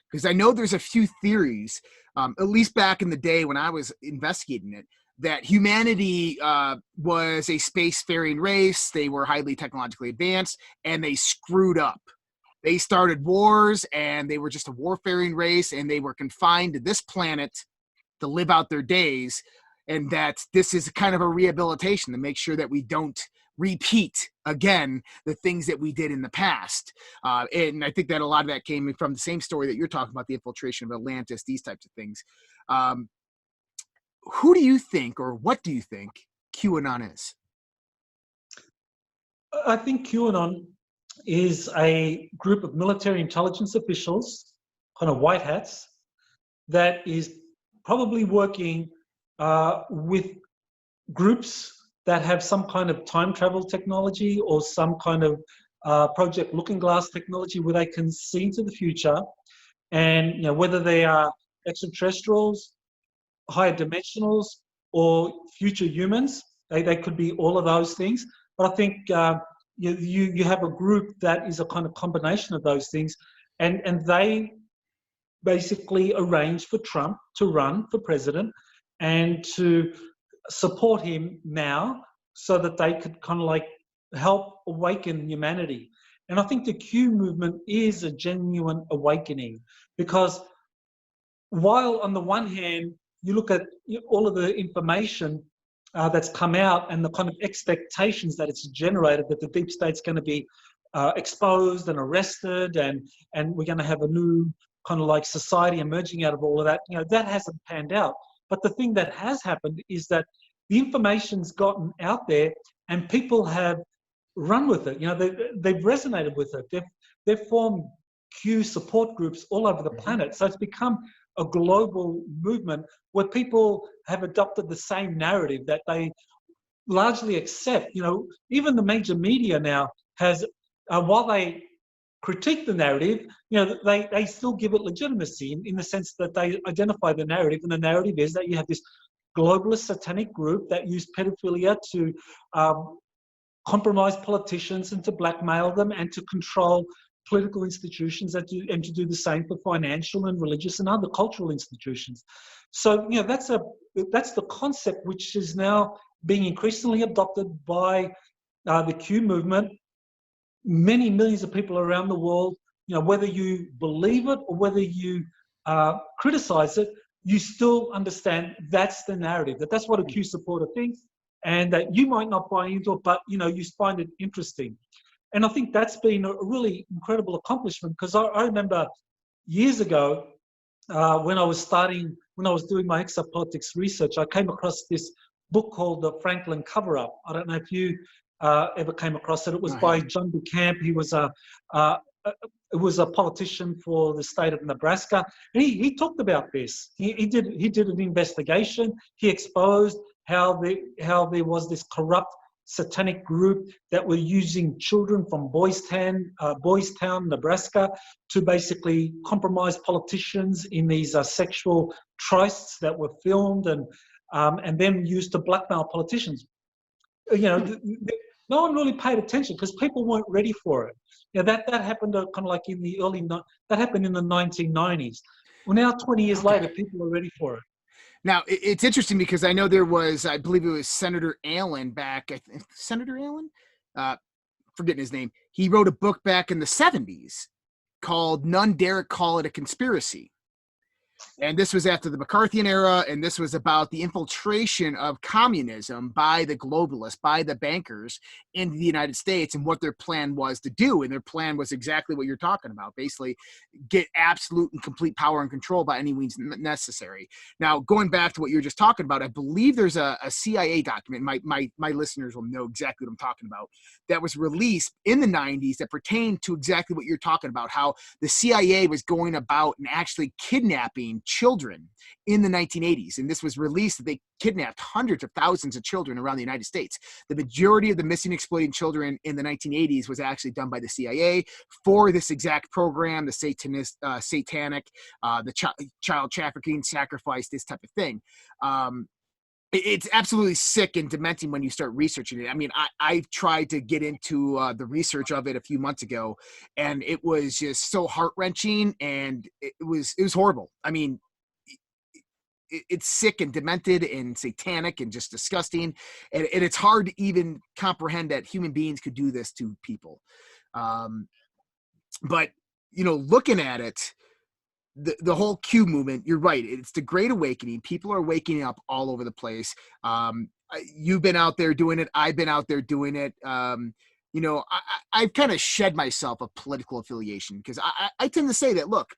Because I know there's a few theories, at least back in the day when I was investigating it, that humanity was a spacefaring race. They were highly technologically advanced, and they screwed up. They started wars, and they were just a warfaring race, and they were confined to this planet to live out their days, and that this is kind of a rehabilitation to make sure that we don't repeat again the things that we did in the past. And I think that a lot of that came from the same story that you're talking about, the infiltration of Atlantis, these types of things. Who do you think, or what do you think QAnon is? I think QAnon is a group of military intelligence officials, kind of white hats, that is probably working with groups that have some kind of time travel technology or some kind of Project Looking Glass technology where they can see into the future, and whether they are extraterrestrials, higher dimensionals, or future humans, they could be all of those things. But I think you have a group that is a kind of combination of those things, and they basically arranged for Trump to run for president and to support him now so that they could kind of like help awaken humanity. And I think the Q movement is a genuine awakening, because while on the one hand, you look at all of the information that's come out and the kind of expectations that it's generated, that the deep state's going to be exposed and arrested, and we're going to have a new kind of like society emerging out of all of that, that hasn't panned out. But the thing that has happened is that the information's gotten out there and people have run with it. They've resonated with it. They've formed Q support groups all over the planet. So it's become a global movement where people have adopted the same narrative that they largely accept. Even the major media now has, while they critique the narrative, they still give it legitimacy in the sense that they identify the narrative, and the narrative is that you have this globalist satanic group that use pedophilia to compromise politicians and to blackmail them and to control political institutions and to do the same for financial and religious and other cultural institutions. So that's the concept which is now being increasingly adopted by the Q movement. Many millions of people around the world, whether you believe it or whether you criticize it, you still understand that's the narrative, that's what a Q supporter thinks, and that you might not buy into it, but you find it interesting. And I think that's been a really incredible accomplishment, because I remember years ago when I was doing my exopolitics research, I came across this book called The Franklin Cover-Up. I don't know if you ever came across it. It was by John DeCamp. He was a politician for the state of Nebraska, and he talked about this. He did an investigation. He exposed how there was this corrupt satanic group that were using children from Boys Town, Nebraska, to basically compromise politicians in these sexual trysts that were filmed and then used to blackmail politicians. No one really paid attention because people weren't ready for it. That happened kind of like in the that happened in the 1990s. Well, now 20 years later, people are ready for it. Now, it's interesting because I know there was, I believe it was Senator Allen Senator Allen? Forgetting his name. He wrote a book back in the 70s called None Dare Call It a Conspiracy. And this was after the McCarthyan era, and this was about the infiltration of communism by the globalists, by the bankers into the United States, and what their plan was to do. And their plan was exactly what you're talking about, basically get absolute and complete power and control by any means necessary. Now, going back to what you were just talking about, I believe there's a CIA document, my listeners will know exactly what I'm talking about, that was released in the 90s that pertained to exactly what you're talking about, how the CIA was going about and actually kidnapping children in the 1980s. And this was released that they kidnapped hundreds of thousands of children around the United States. The majority of the missing exploiting children in the 1980s was actually done by the CIA for this exact program, the satanic, the child trafficking, sacrifice, this type of thing. It's absolutely sick and dementing when you start researching it. I mean, I tried to get into the research of it a few months ago, and it was just so heart-wrenching, and it was horrible. I mean, it's sick and demented and satanic and just disgusting, and it's hard to even comprehend that human beings could do this to people. But, looking at it, the whole Q movement, you're right. It's the Great Awakening. People are waking up all over the place. you've been out there doing it. I've been out there doing it. You know, I've kind of shed myself of political affiliation because I tend to say that, look,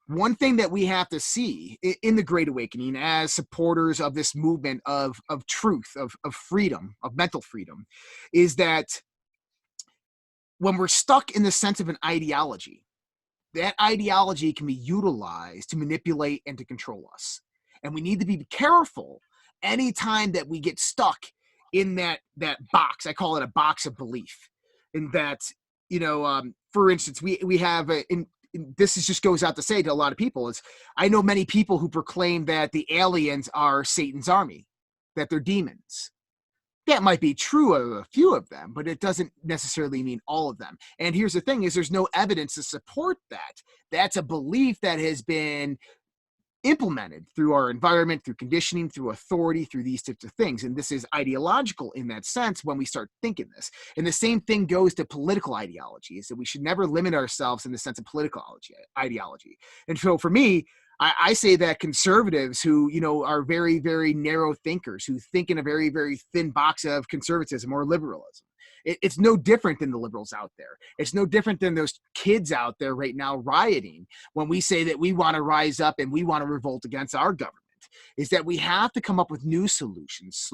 one thing that we have to see in the Great Awakening as supporters of this movement of truth, of freedom, of mental freedom, is that when we're stuck in the sense of an ideology, that ideology can be utilized to manipulate and to control us. And we need to be careful anytime that we get stuck in that box. I call it a box of belief. In that, you know, for instance, we have this is just goes out to say to a lot of people is I know many people who proclaim that the aliens are Satan's army, that they're demons. That might be true of a few of them, but it doesn't necessarily mean all of them. And here's the thing is there's no evidence to support that. That's a belief that has been implemented through our environment, through conditioning, through authority, through these types of things. And this is ideological in that sense when we start thinking this. And the same thing goes to political ideology, is that we should never limit ourselves in the sense of political ideology. And so for me, I say that conservatives who, you know, are very, very narrow thinkers, who think in a very, very thin box of conservatism or liberalism, it's no different than the liberals out there. It's no different than those kids out there right now rioting when we say that we want to rise up and we want to revolt against our government. Is that we have to come up with new solutions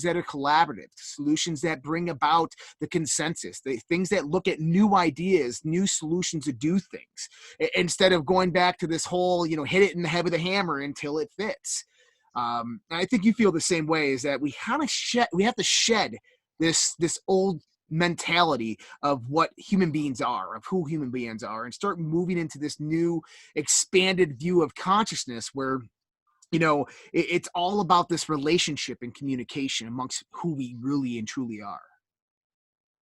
that are collaborative, solutions that bring about the consensus, the things that look at new ideas, new solutions to do things, instead of going back to this whole, you know, hit it in the head with a hammer until it fits. I think you feel the same way, is that we have to shed this old mentality of what human beings are, of who human beings are, and start moving into this new expanded view of consciousness where, you know, it's all about this relationship and communication amongst who we really and truly are.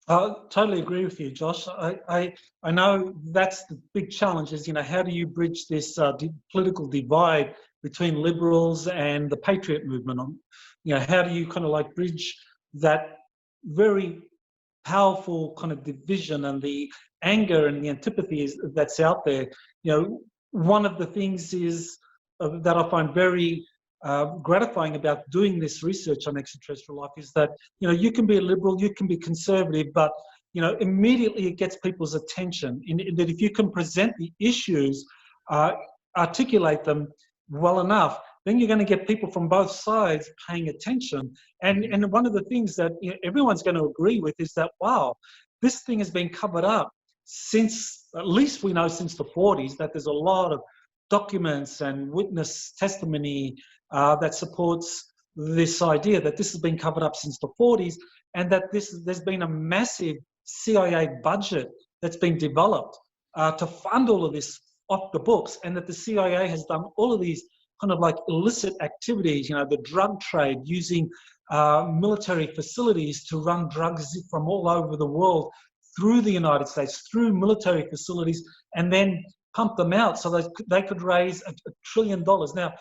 I totally agree with you, Josh. I know that's the big challenge is, you know, how do you bridge this political divide between liberals and the patriot movement? You know, how do you kind of like bridge that very powerful kind of division and the anger and the antipathy that's out there? You know, one of the things is that I find very gratifying about doing this research on extraterrestrial life is that, you know, you can be a liberal, you can be conservative, but, you know, immediately it gets people's attention. In that if you can present the issues, articulate them well enough, then you're going to get people from both sides paying attention. And one of the things that, you know, everyone's going to agree with is that, wow, this thing has been covered up since, at least we know since the 40s, that there's a lot of documents and witness testimony that supports this idea that this has been covered up since the 40s, and that there's been a massive CIA budget that's been developed to fund all of this off the books, and that the CIA has done all of these kind of like illicit activities, you know, the drug trade, using military facilities to run drugs from all over the world through the United States, through military facilities, and then pump them out so they could raise $1 trillion. Now,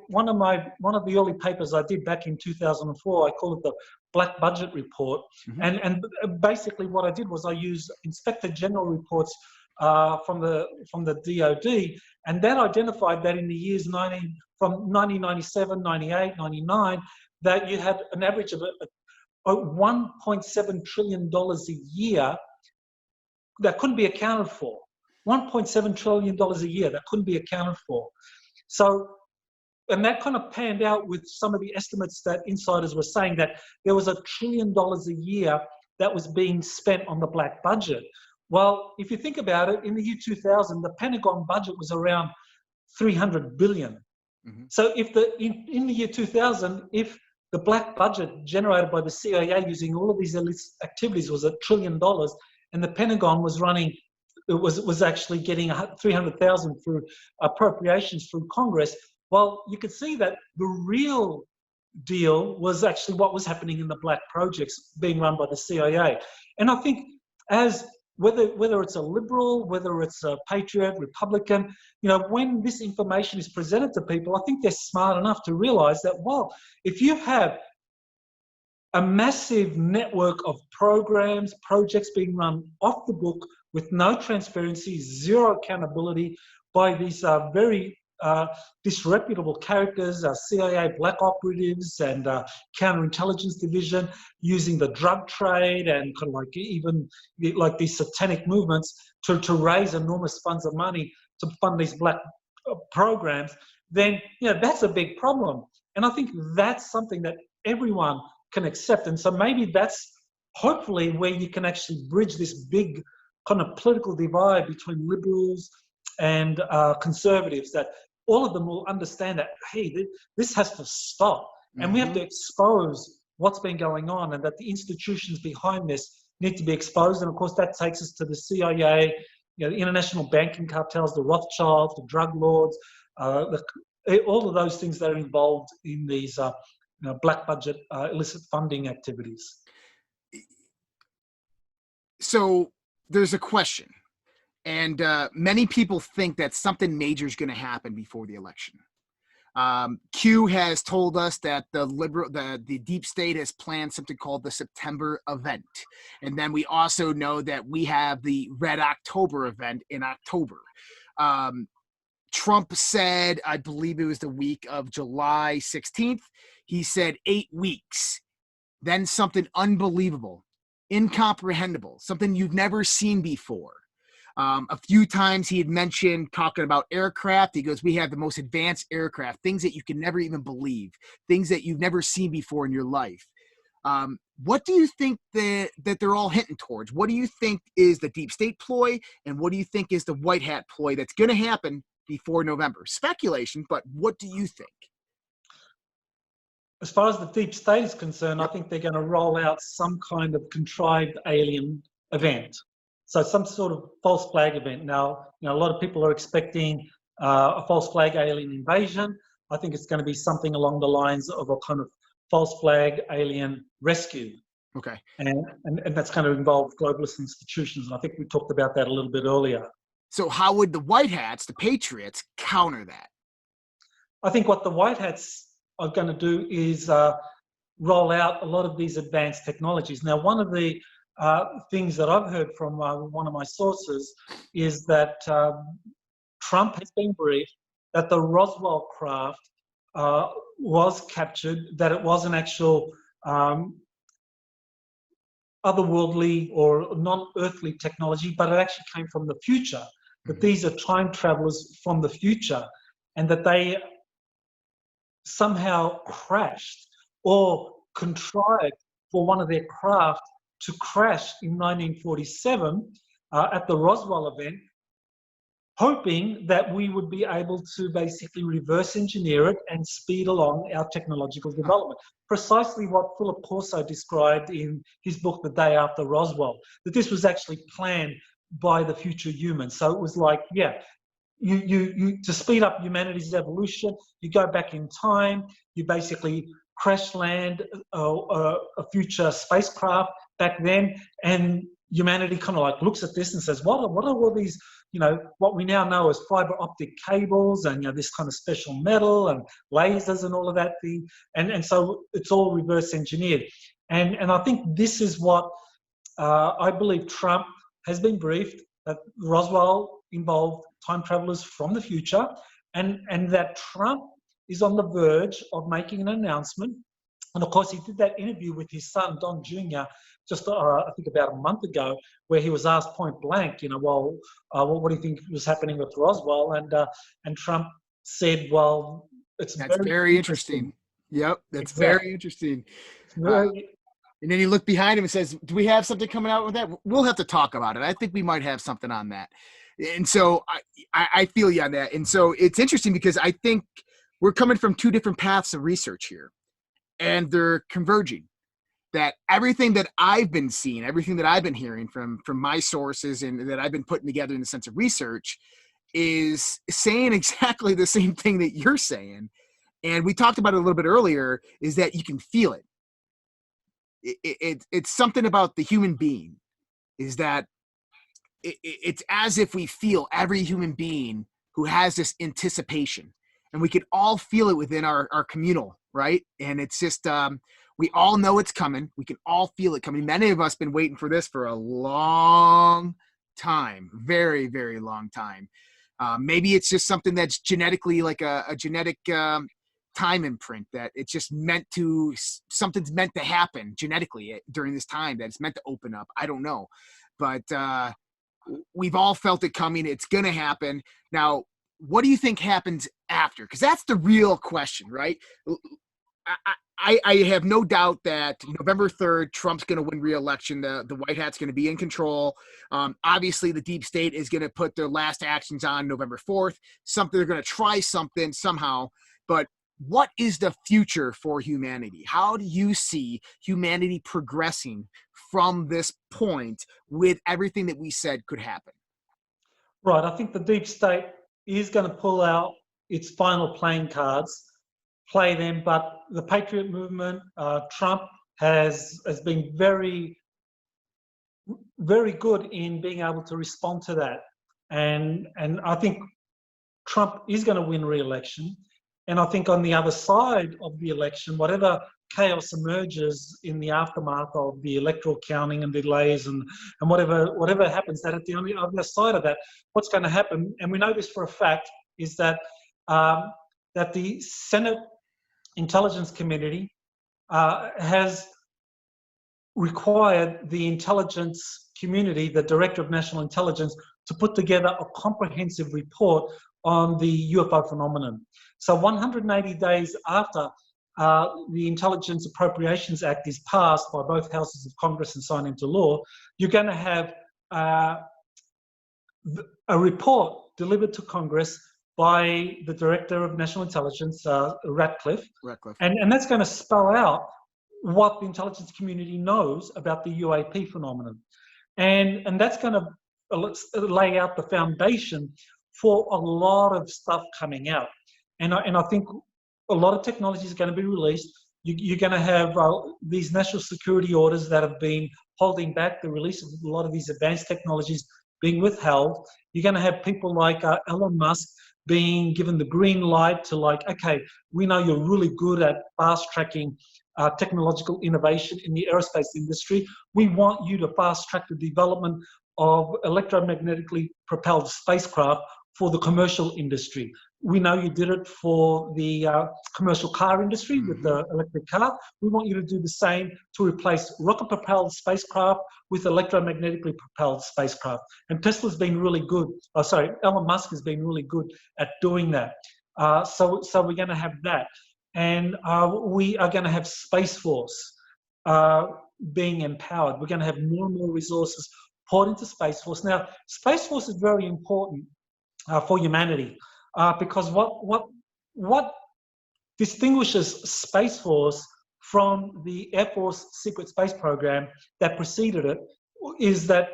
one of the early papers I did back in 2004, I call it the Black Budget Report. Mm-hmm. And basically what I did was I used Inspector General reports from the DOD, and that identified that in the years from 1997, 98, 99, that you had an average of $1.7 trillion a year that couldn't be accounted for. $1.7 trillion a year that couldn't be accounted for. So, and that kind of panned out with some of the estimates that insiders were saying, that there was $1 trillion a year that was being spent on the black budget. Well, if you think about it, in the year 2000, the Pentagon budget was around $300 billion. Mm-hmm. So if in the year 2000, if the black budget generated by the CIA using all of these illicit activities was $1 trillion, and the Pentagon was running, it was actually getting 300,000 through appropriations through Congress. Well, you could see that the real deal was actually what was happening in the black projects being run by the CIA. And I think as whether it's a liberal, whether it's a patriot, Republican, you know, when this information is presented to people, I think they're smart enough to realize that, well, if you have a massive network of programs, projects being run off the book with no transparency, zero accountability by these very disreputable characters, CIA black operatives and counterintelligence division using the drug trade and kind of like even like these satanic movements to raise enormous funds of money to fund these black programs, then that's a big problem. And I think that's something that everyone can accept. And so maybe that's hopefully where you can actually bridge this big kind of political divide between liberals and conservatives, that all of them will understand that, hey, this has to stop. And we have to expose what's been going on, and that the institutions behind this need to be exposed. And of course, that takes us to the CIA, the international banking cartels, the Rothschilds, the drug lords, all of those things that are involved in these black budget illicit funding activities. So there's a question, and many people think that something major is going to happen before the election. Q has told us that the deep state has planned something called the September event. And then we also know that we have the Red October event in October. Trump said, I believe it was the week of July 16th, he said 8 weeks, then something unbelievable, incomprehensible, something you've never seen before. A few times he had mentioned talking about aircraft. He goes, we have the most advanced aircraft, things that you can never even believe, things that you've never seen before in your life. What do you think that they're all hinting towards? What do you think is the deep state ploy? And what do you think is the white hat ploy that's going to happen before November? Speculation, but what do you think? As far as the deep state is concerned, I think they're going to roll out some kind of contrived alien event. So some sort of false flag event. Now, a lot of people are expecting a false flag alien invasion. I think it's going to be something along the lines of a kind of false flag alien rescue. Okay. And that's going to involve globalist institutions. And I think we talked about that a little bit earlier. So how would the white hats, the patriots, counter that? I think what the white hats are going to do is roll out a lot of these advanced technologies. Now, one of the things that I've heard from one of my sources is that Trump has been briefed that the Roswell craft was captured, that it was an actual otherworldly or non-earthly technology, but it actually came from the future, that these are time travelers from the future, and that they somehow crashed or contrived for one of their craft to crash in 1947 at the Roswell event, hoping that we would be able to basically reverse engineer it and speed along our technological development. Precisely what Philip Corso described in his book, The Day After Roswell, that this was actually planned by the future humans. So it was like, you to speed up humanity's evolution, you go back in time, you basically crash land a future spacecraft back then, and humanity kind of like looks at this and says, what are all these, what we now know as fiber optic cables and this kind of special metal and lasers and all of that thing, and so it's all reverse engineered, and I think this is what I believe Trump has been briefed, that Roswell involved time travelers from the future, and that Trump is on the verge of making an announcement. And of course, he did that interview with his son, Don Jr., just I think about a month ago, where he was asked point blank, what do you think was happening with Roswell? And Trump said, well, that's very interesting. Yep, that's exactly. very interesting. And then he looked behind him and says, do we have something coming out with that? We'll have to talk about it. I think we might have something on that. And so I feel you on that. And so it's interesting because I think we're coming from two different paths of research here, and they're converging. That everything that I've been seeing, everything that I've been hearing from my sources and that I've been putting together in the sense of research is saying exactly the same thing that you're saying. And we talked about it a little bit earlier, is that you can feel it. It's something about the human being, is that it's as if we feel, every human being who has this anticipation, and we can all feel it within our communal, right? And it's just, we all know it's coming. We can all feel it coming. Many of us been waiting for this for a long time, very, very long time. Maybe it's just something that's genetically like a genetic time imprint, that it's just meant to, something's meant to happen genetically during this time, that it's meant to open up. I don't know. But we've all felt it coming. It's going to happen. Now, what do you think happens after? Because that's the real question, right? I have no doubt that November 3rd, Trump's going to win re-election. The White Hat's going to be in control. Obviously, the deep state is going to put their last actions on November 4th. They're going to try something somehow. But what is the future for humanity? How do you see humanity progressing from this point with everything that we said could happen? Right. I think the deep state is going to pull out its final playing cards, play them, but the Patriot movement, Trump has been very, very good in being able to respond to that. And I think Trump is going to win re-election. And I think on the other side of the election, whatever chaos emerges in the aftermath of the electoral counting and delays and whatever happens, that at the other side of that, what's going to happen, and we know this for a fact, is that that the Senate Intelligence Committee has required the intelligence community, the Director of National Intelligence, to put together a comprehensive report on the UFO phenomenon. So 180 days after the Intelligence Appropriations Act is passed by both houses of Congress and signed into law, you're going to have a report delivered to Congress by the Director of National Intelligence, Ratcliffe. And that's going to spell out what the intelligence community knows about the UAP phenomenon. And that's going to lay out the foundation for a lot of stuff coming out. And I think a lot of technology is going to be released. You're going to have these national security orders that have been holding back the release of a lot of these advanced technologies being withheld. You're going to have people like Elon Musk being given the green light to, like, okay, we know you're really good at fast tracking technological innovation in the aerospace industry. We want you to fast track the development of electromagnetically propelled spacecraft for the commercial industry. We know you did it for the commercial car industry with the electric car. We want you to do the same to replace rocket-propelled spacecraft with electromagnetically propelled spacecraft. And Tesla's been really good. Elon Musk has been really good at doing that. So we're going to have that. And we are going to have Space Force being empowered. We're going to have more and more resources poured into Space Force. Now, Space Force is very important for humanity. Because what distinguishes Space Force from the Air Force secret space program that preceded it is that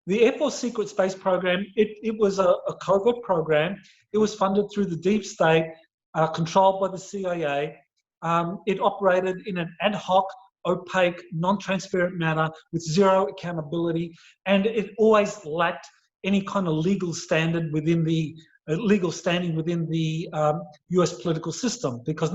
the Air Force secret space program, it was a covert program. It was funded through the deep state, controlled by the CIA. It operated in an ad hoc, opaque, non-transparent manner with zero accountability, and it always lacked any kind of legal standing within the US political system, because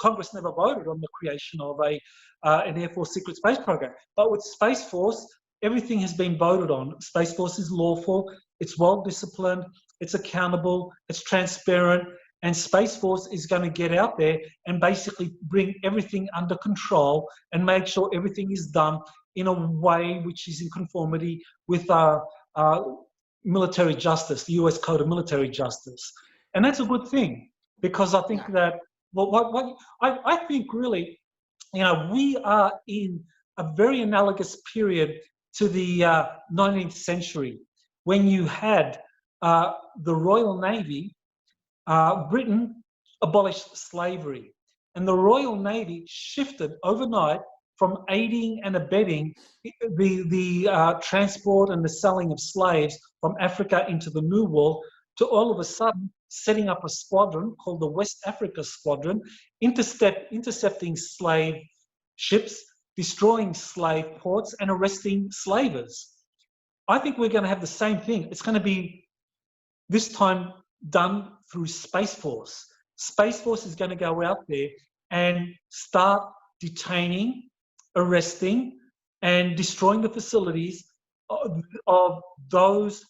Congress never voted on the creation of an Air Force secret space program. But with Space Force, everything has been voted on. Space Force is lawful, it's well disciplined, it's accountable, it's transparent, and Space Force is going to get out there and basically bring everything under control and make sure everything is done in a way which is in conformity with military justice, the US Code of Military Justice. And that's a good thing, because I think that, I think really, we are in a very analogous period to the 19th century, when you had the Royal Navy. Britain abolished slavery, and the Royal Navy shifted overnight from aiding and abetting the transport and the selling of slaves from Africa into the New World, to all of a sudden setting up a squadron called the West Africa Squadron, intercepting slave ships, destroying slave ports, and arresting slavers. I think we're going to have the same thing. It's going to be, this time, done through Space Force. Space Force is going to go out there and start detaining, arresting, and destroying the facilities of those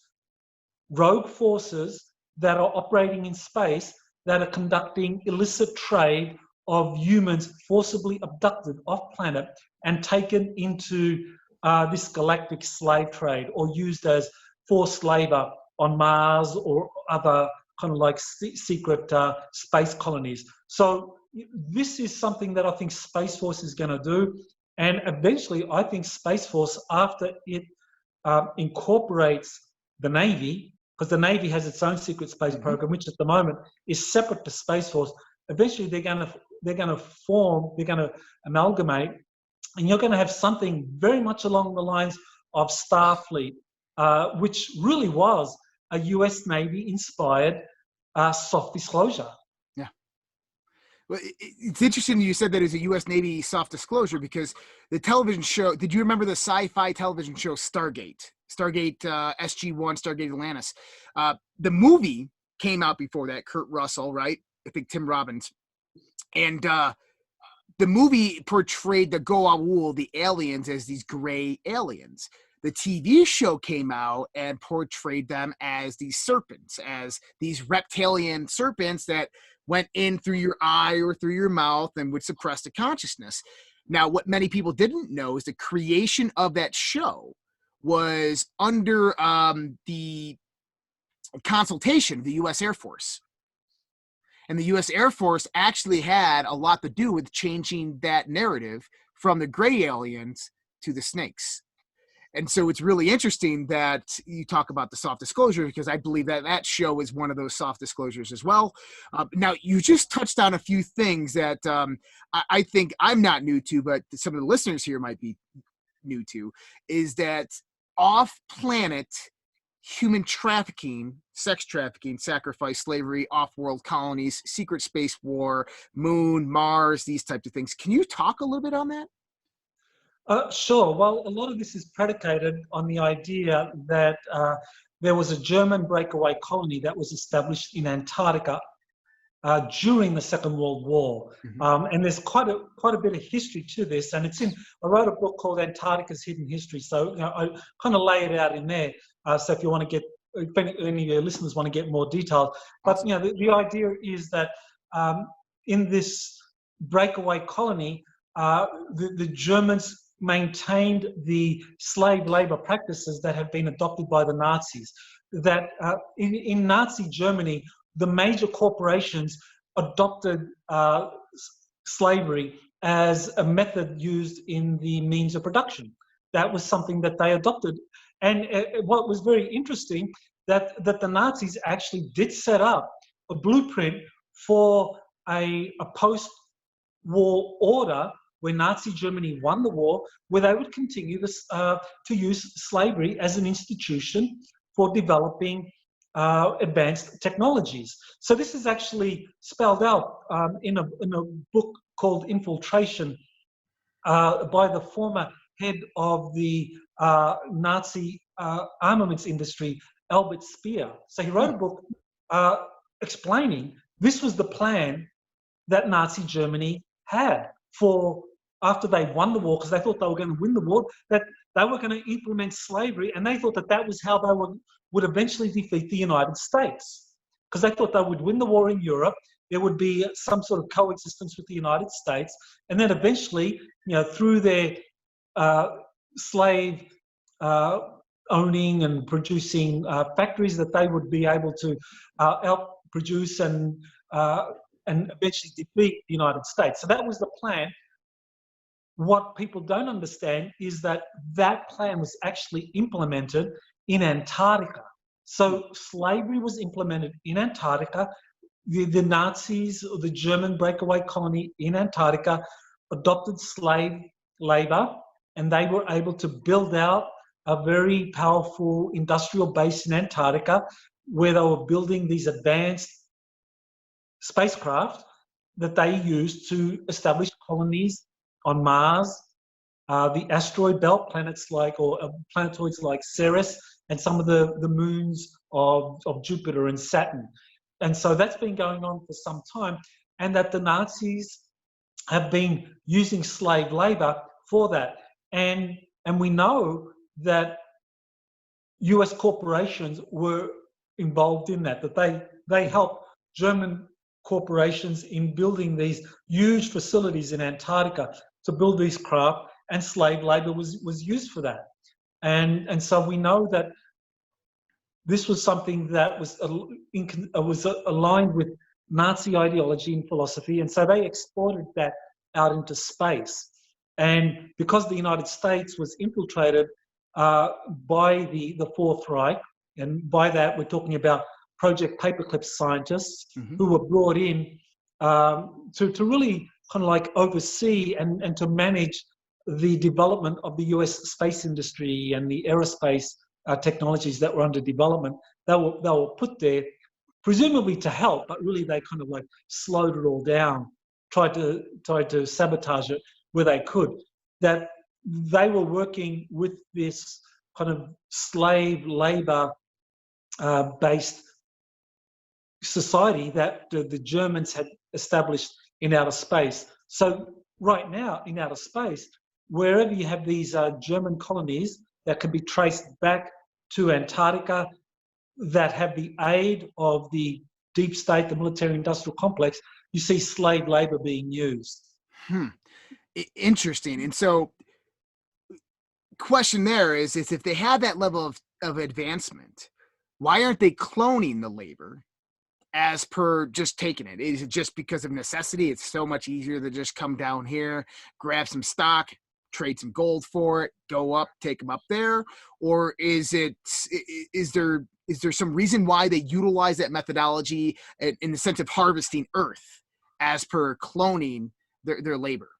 rogue forces that are operating in space that are conducting illicit trade of humans forcibly abducted off planet and taken into this galactic slave trade, or used as forced labor on Mars or other kind of like secret space colonies. So this is something that I think Space Force is going to do. And eventually, I think Space Force, after it incorporates the Navy, because the Navy has its own secret space program, which at the moment is separate to Space Force. Eventually, they're going to amalgamate, and you're going to have something very much along the lines of Starfleet, which really was a US Navy-inspired soft disclosure. Yeah. Well, it's interesting you said that it's a U.S. Navy soft disclosure, because the television show, did you remember the sci-fi television show Stargate? Stargate SG-1, Stargate Atlantis. The movie came out before that, Kurt Russell, right? I think Tim Robbins. And the movie portrayed the Goa'uld, the aliens, as these gray aliens. The TV show came out and portrayed them as these serpents, as these reptilian serpents that went in through your eye or through your mouth and would suppress the consciousness. Now, what many people didn't know is the creation of that show was under the consultation of the U.S. Air Force. And the U.S. Air Force actually had a lot to do with changing that narrative from the gray aliens to the snakes. And so it's really interesting that you talk about the soft disclosure, because I believe that that show is one of those soft disclosures as well. Now, you just touched on a few things that I think I'm not new to, but some of the listeners here might be new to, is that off-planet human trafficking, sex trafficking, sacrifice, slavery, off-world colonies, secret space war, moon, Mars, these types of things. Can you talk a little bit on that? Sure. Well, a lot of this is predicated on the idea that there was a German breakaway colony that was established in Antarctica during the Second World War. And there's quite a bit of history to this, and I wrote a book called Antarctica's Hidden History, so I kind of lay it out in there. So if you want to get, if any of your listeners want to get more details, but the idea is that in this breakaway colony, the Germans maintained the slave labor practices that have been adopted by the Nazis. That in Nazi Germany, the major corporations adopted slavery as a method used in the means of production. That was something that they adopted. And what was very interesting, that the Nazis actually did set up a blueprint for a post-war order where Nazi Germany won the war, where they would continue this, to use slavery as an institution for developing advanced technologies. So this is actually spelled out in a book called Infiltration by the former head of the Nazi armaments industry, Albert Speer. So he wrote a book explaining this was the plan that Nazi Germany had for after they won the war, because they thought they were going to win the war, that they were going to implement slavery, and they thought that that was how they would eventually defeat the United States, because they thought they would win the war in Europe, there would be some sort of coexistence with the United States, and then eventually, through their slave owning and producing factories, that they would be able to outproduce and eventually defeat the United States. So that was the plan. What people don't understand is that that plan was actually implemented in Antarctica. So slavery was implemented in Antarctica. The Nazis, or the German breakaway colony in Antarctica, adopted slave labor, and they were able to build out a very powerful industrial base in Antarctica, where they were building these advanced spacecraft that they used to establish colonies on Mars, the asteroid belt, planetoids like Ceres, and some of the moons of Jupiter and Saturn. And so that's been going on for some time, and that the Nazis have been using slave labor for that. And we know that US corporations were involved in that they helped German corporations in building these huge facilities in Antarctica to build these craft, and slave labor was used for that. And so we know that this was something that was aligned with Nazi ideology and philosophy, and so they exported that out into space. And because the United States was infiltrated by the Fourth Reich, and by that we're talking about Project Paperclip scientists who were brought in to really kind of like oversee and to manage the development of the US space industry and the aerospace technologies that were under development. They were put there presumably to help, but really they kind of like slowed it all down, tried to sabotage it where they could. That they were working with this kind of slave labor based society that the Germans had established in outer space. So right now in outer space, wherever you have these German colonies that can be traced back to Antarctica, that have the aid of the deep state, the military industrial complex, you see slave labor being used. Interesting. And so question there is if they have that level of advancement, why aren't they cloning the labor as per just taking it? Is it just because of necessity? It's so much easier to just come down here, grab some stock, trade some gold for it, go up, take them up there? Or is there some reason why they utilize that methodology in the sense of harvesting Earth as per cloning their labor?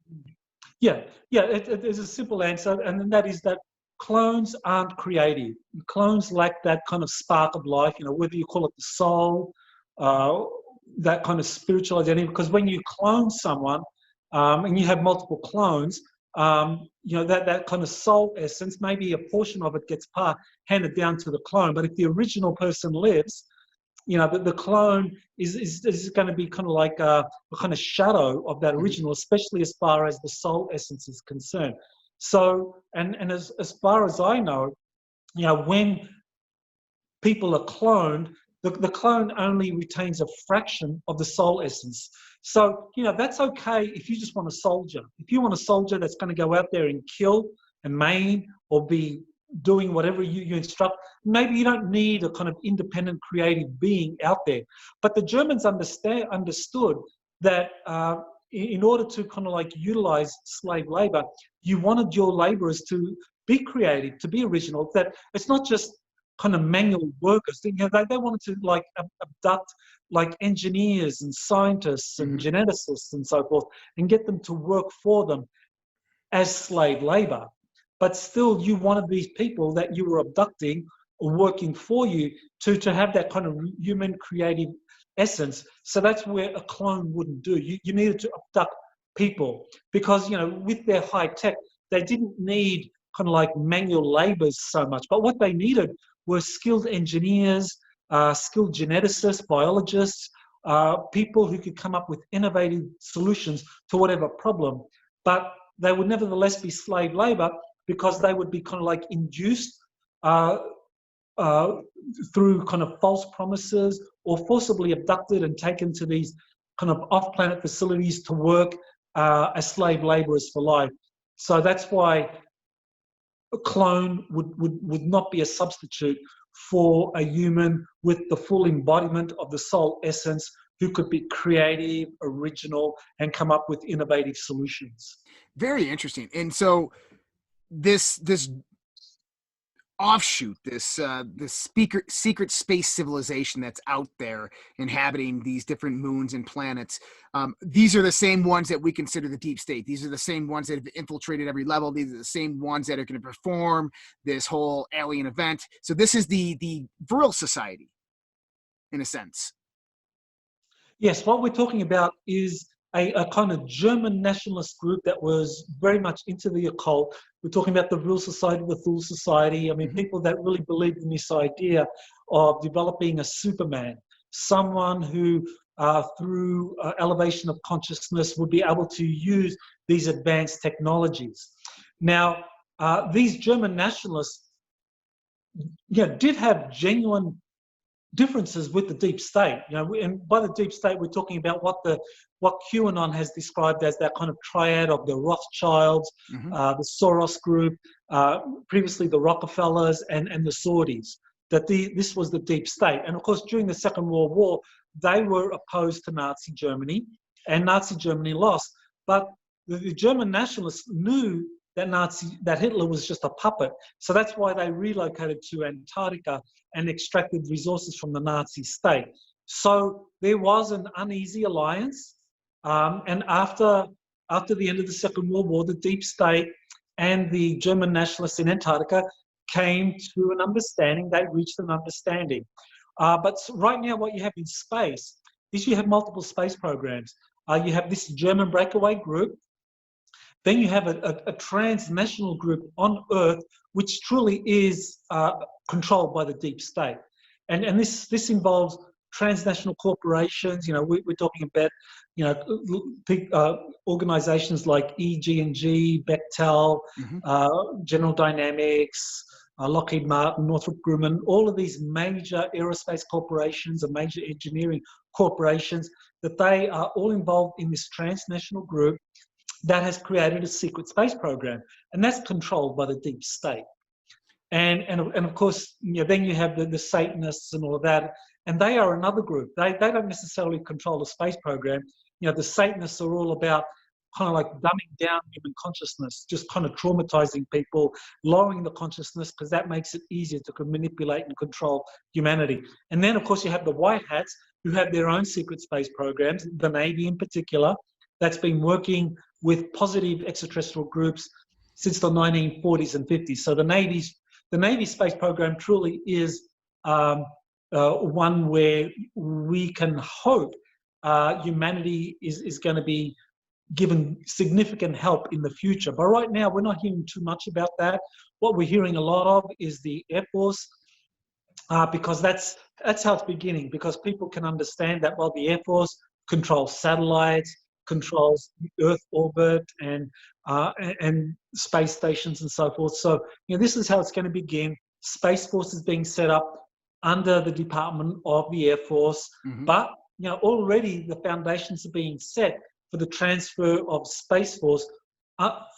Yeah, there's a simple answer, and that is that clones aren't creative. Clones lack that kind of spark of life, whether you call it the soul, that kind of spiritual identity. Because when you clone someone, and you have multiple clones, that kind of soul essence, maybe a portion of it gets handed down to the clone. But if the original person lives, the clone is going to be kind of like a kind of shadow of that original, especially as far as the soul essence is concerned. So, and as far as I know, when people are cloned, the clone only retains a fraction of the soul essence. So, that's okay if you just want a soldier. If you want a soldier that's going to go out there and kill and maim or be doing whatever you instruct, maybe you don't need a kind of independent creative being out there. But the Germans understood that in order to kind of like utilize slave labor, you wanted your laborers to be creative, to be original, that it's not just kind of manual workers. They wanted to like abduct like engineers and scientists and geneticists and so forth and get them to work for them as slave labor. But still, you wanted these people that you were abducting or working for you to have that kind of human creative essence. So that's where a clone wouldn't do. You needed to abduct people because, with their high tech, they didn't need kind of like manual laborers so much. But what they needed were skilled engineers, skilled geneticists, biologists, people who could come up with innovative solutions to whatever problem. But they would nevertheless be slave labor, because they would be kind of like induced through kind of false promises or forcibly abducted and taken to these kind of off-planet facilities to work as slave laborers for life. So that's why a clone would not be a substitute for a human with the full embodiment of the soul essence, who could be creative, original, and come up with innovative solutions. Very interesting. And so this offshoot, this secret space civilization that's out there inhabiting these different moons and planets, these are the same ones that we consider the deep state. These are the same ones that have infiltrated every level. These are the same ones that are going to perform this whole alien event. So this is the Vril Society, in a sense. Yes, what we're talking about is a kind of German nationalist group that was very much into the occult. We're talking about the Real Society, the Thule Society. I mean, people that really believed in this idea of developing a Superman, someone who, through elevation of consciousness, would be able to use these advanced technologies. Now, these German nationalists did have genuine differences with the deep state. And by the deep state, we're talking about what QAnon has described as that kind of triad of the Rothschilds, the Soros group, previously the Rockefellers, and the Saudis. This was the deep state. And of course, during the Second World War, they were opposed to Nazi Germany, and Nazi Germany lost. But the German nationalists knew that Hitler was just a puppet. So that's why they relocated to Antarctica and extracted resources from the Nazi state. So there was an uneasy alliance. And after the end of the Second World War, the deep state and the German nationalists in Antarctica came to an understanding. They reached an understanding. But right now, what you have in space is you have multiple space programs. You have this German breakaway group. Then you have a transnational group on Earth, which truly is controlled by the deep state. And this involves transnational corporations. We're talking about, big organizations like EG&G, Bechtel, General Dynamics, Lockheed Martin, Northrop Grumman, all of these major aerospace corporations and major engineering corporations, that they are all involved in this transnational group that has created a secret space program, and that's controlled by the deep state. And of course, then you have the Satanists and all of that, and they are another group. They don't necessarily control the space program. The Satanists are all about kind of like dumbing down human consciousness, just kind of traumatizing people, lowering the consciousness, because that makes it easier to manipulate and control humanity. And then, of course, you have the White Hats, who have their own secret space programs, the Navy in particular, that's been working with positive extraterrestrial groups since the 1940s and 50s. So the Navy space program truly is one where we can hope humanity is going to be given significant help in the future. But right now, we're not hearing too much about that. What we're hearing a lot of is the Air Force, because that's how it's beginning, because people can understand that while the Air Force controls satellites, controls Earth orbit and space stations and so forth. So, this is how it's going to begin. Space Force is being set up under the Department of the Air Force, but already the foundations are being set for the transfer of Space Force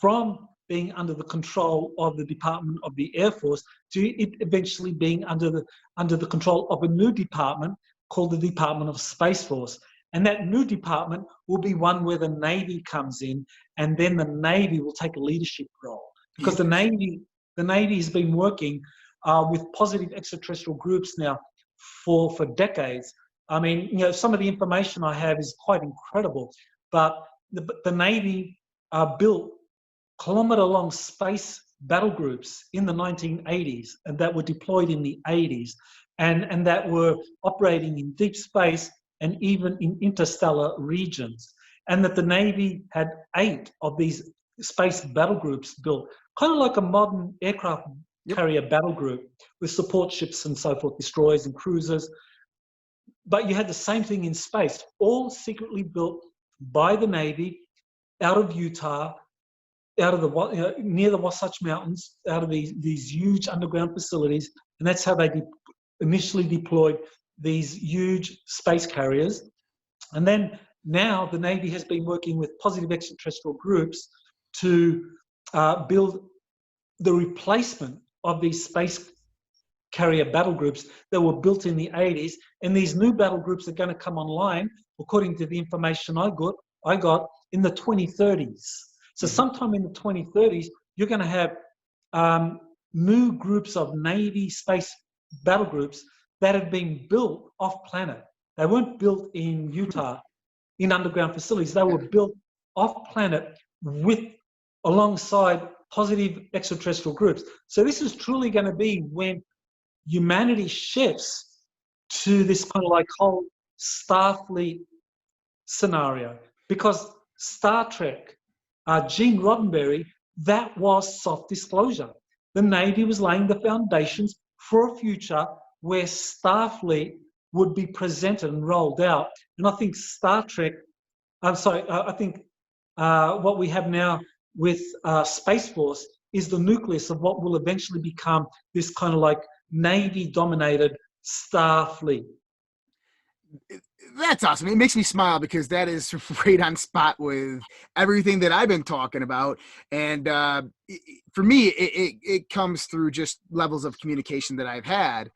from being under the control of the Department of the Air Force to it eventually being under the control of a new department called the Department of Space Force. And that new department will be one where the Navy comes in, and then the Navy will take a leadership role, because the Navy has been working with positive extraterrestrial groups now for decades. I mean, some of the information I have is quite incredible, but the Navy built kilometre-long space battle groups in the 1980s, and that were deployed in the 80s, and that were operating in deep space and even in interstellar regions. And that the Navy had 8 of these space battle groups built, kind of like a modern aircraft carrier battle group with support ships and so forth, destroyers and cruisers. But you had the same thing in space, all secretly built by the Navy out of Utah, out of the near the Wasatch Mountains, out of these huge underground facilities. And that's how they initially deployed these huge space carriers. And then now the Navy has been working with positive extraterrestrial groups to build the replacement of these space carrier battle groups that were built in the 80s. And these new battle groups are going to come online, according to the information I got in the 2030s. So sometime in the 2030s, you're going to have new groups of Navy space battle groups that have been built off planet. They weren't built in Utah in underground facilities. They were built off planet alongside positive extraterrestrial groups. So this is truly going to be when humanity shifts to this kind of like whole Starfleet scenario, because Star Trek, Gene Roddenberry, that was soft disclosure. The Navy was laying the foundations for a future where Starfleet would be presented and rolled out. And I think I think what we have now with Space Force is the nucleus of what will eventually become this kind of like Navy-dominated star fleet. That's awesome. It makes me smile because that is right on spot with everything that I've been talking about. And for me, it comes through just levels of communication that I've had.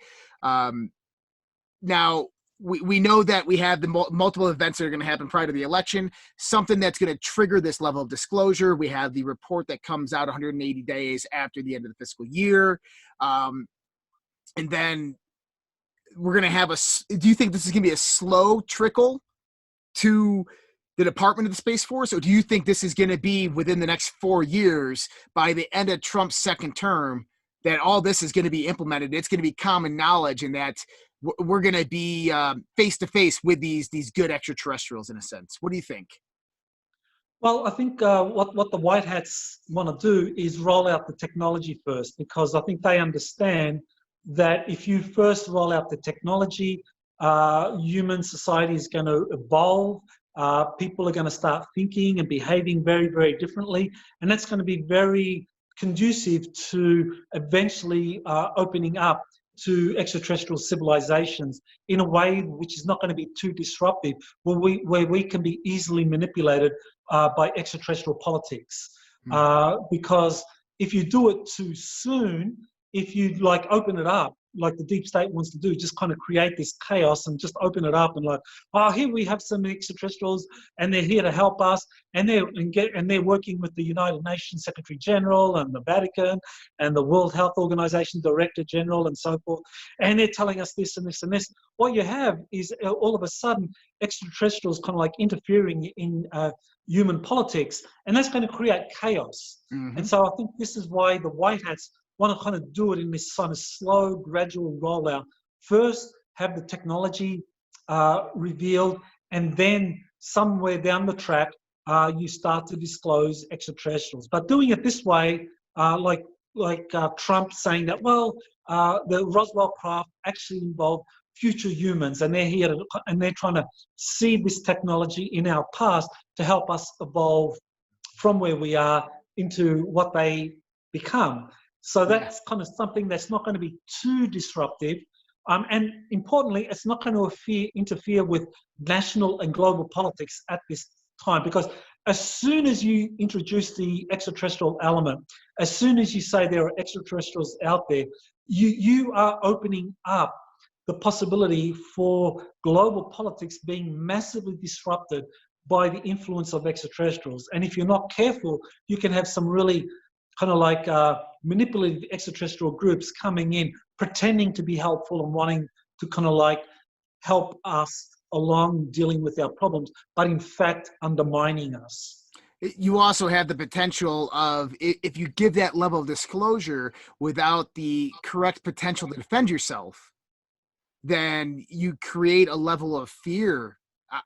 Now, we know that we have the multiple events that are going to happen prior to the election, something that's going to trigger this level of disclosure. We have the report that comes out 180 days after the end of the fiscal year. And then we're going to have do you think this is going to be a slow trickle to the Department of the Space Force? Or do you think this is going to be within the next 4 years, by the end of Trump's second term, that all this is going to be implemented? It's going to be common knowledge, and that we're going to be face to face with these good extraterrestrials in a sense. What do you think? Well, I think what the White Hats want to do is roll out the technology first, because I think they understand that if you first roll out the technology, human society is going to evolve. People are going to start thinking and behaving very, very differently. And that's going to be very conducive to eventually opening up to extraterrestrial civilizations in a way which is not going to be too disruptive, where we can be easily manipulated by extraterrestrial politics. Because if you do it too soon, if you like open it up, like the deep state wants to do, just kind of create this chaos and just open it up and like, oh, here we have some extraterrestrials and they're here to help us, and they're working with the United Nations Secretary General and the Vatican and the World Health Organization Director General and so forth, and they're telling us this and this and this. What you have is all of a sudden extraterrestrials kind of like interfering in human politics, and that's going to create chaos. And so I think this is why the White Hats want to kind of do it in this kind of slow, gradual rollout. First, have the technology revealed, and then somewhere down the track, you start to disclose extraterrestrials. But doing it this way, like Trump saying that, well, the Roswell craft actually involved future humans, and they're here and they're trying to see this technology in our past to help us evolve from where we are into what they become. So that's kind of something that's not going to be too disruptive. And importantly, it's not going to interfere with national and global politics at this time, because as soon as you introduce the extraterrestrial element, as soon as you say there are extraterrestrials out there, you are opening up the possibility for global politics being massively disrupted by the influence of extraterrestrials. And if you're not careful, you can have some really kind of like manipulative extraterrestrial groups coming in, pretending to be helpful and wanting to kind of like help us along dealing with our problems, but in fact undermining us. You also have the potential of, if you give that level of disclosure without the correct potential to defend yourself, then you create a level of fear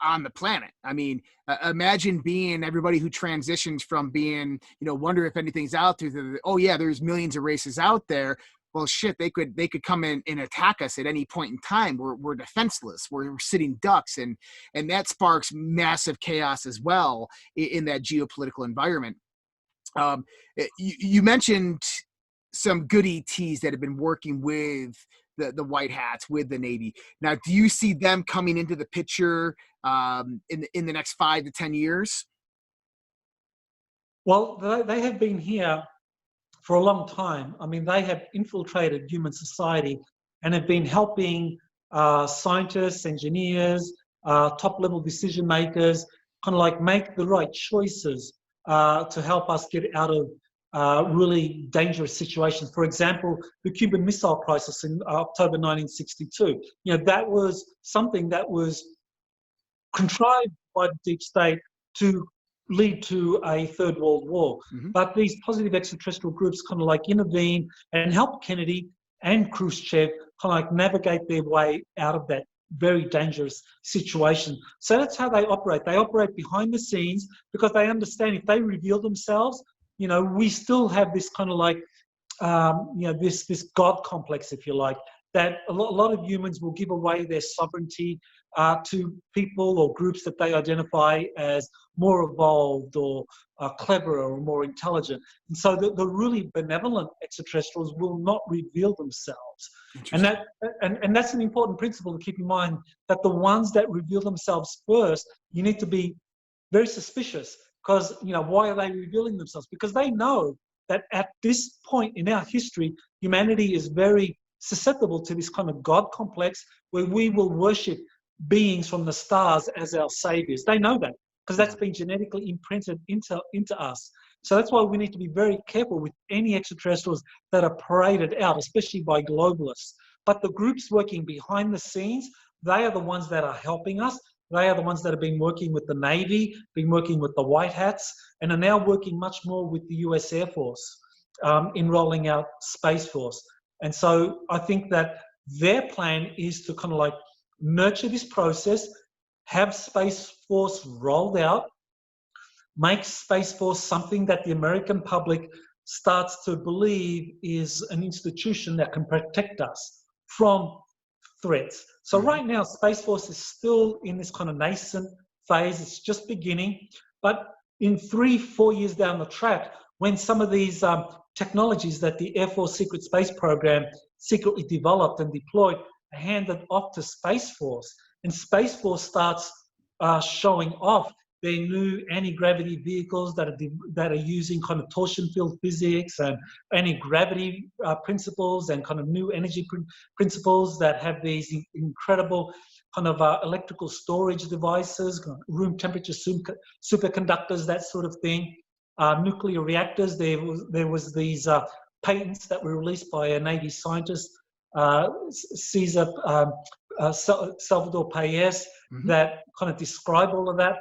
on the planet. I mean, imagine being everybody who transitions from being, wonder if anything's out there, to, oh yeah, there's millions of races out there. Well, shit, they could come in and attack us at any point in time. We're defenseless. We're sitting ducks, and that sparks massive chaos as well in that geopolitical environment. You mentioned some good ETs that have been working with the White Hats, with the Navy. Now, do you see them coming into the picture in the next 5 to 10 years? Well, they have been here for a long time. I mean, they have infiltrated human society and have been helping scientists, engineers, top-level decision makers kind of like make the right choices to help us get out of really dangerous situations. For example, the Cuban Missile Crisis in October 1962. That was something that was contrived by the deep state to lead to a third world war. But these positive extraterrestrial groups kind of like intervene and help Kennedy and Khrushchev kind of like navigate their way out of that very dangerous situation. So that's how they operate. They operate behind the scenes because they understand if they reveal themselves, we still have this kind of like, this God complex, if you like, that a lot of humans will give away their sovereignty to people or groups that they identify as more evolved or cleverer or more intelligent. And so the really benevolent extraterrestrials will not reveal themselves. And that's an important principle to keep in mind, that the ones that reveal themselves first, you need to be very suspicious, because, why are they revealing themselves? Because they know that at this point in our history, humanity is very susceptible to this kind of God complex where we will worship beings from the stars as our saviors. They know that because that's been genetically imprinted into us. So that's why we need to be very careful with any extraterrestrials that are paraded out, especially by globalists. But the groups working behind the scenes, they are the ones that are helping us. They are the ones that have been working with the Navy, been working with the White Hats, and are now working much more with the US Air Force in rolling out Space Force. And so I think that their plan is to kind of like nurture this process, have Space Force rolled out, make Space Force something that the American public starts to believe is an institution that can protect us from threats. So right now, Space Force is still in this kind of nascent phase. It's just beginning. But in 3-4 years down the track, when some of these technologies that the Air Force Secret Space Program secretly developed and deployed are handed off to Space Force, and Space Force starts showing off their new anti-gravity vehicles that are using kind of torsion field physics and anti-gravity principles and kind of new energy principles that have these incredible kind of electrical storage devices, room temperature superconductors, that sort of thing. Nuclear reactors. There was these patents that were released by a Navy scientist, Cesar Salvador Payes, that kind of describe all of that.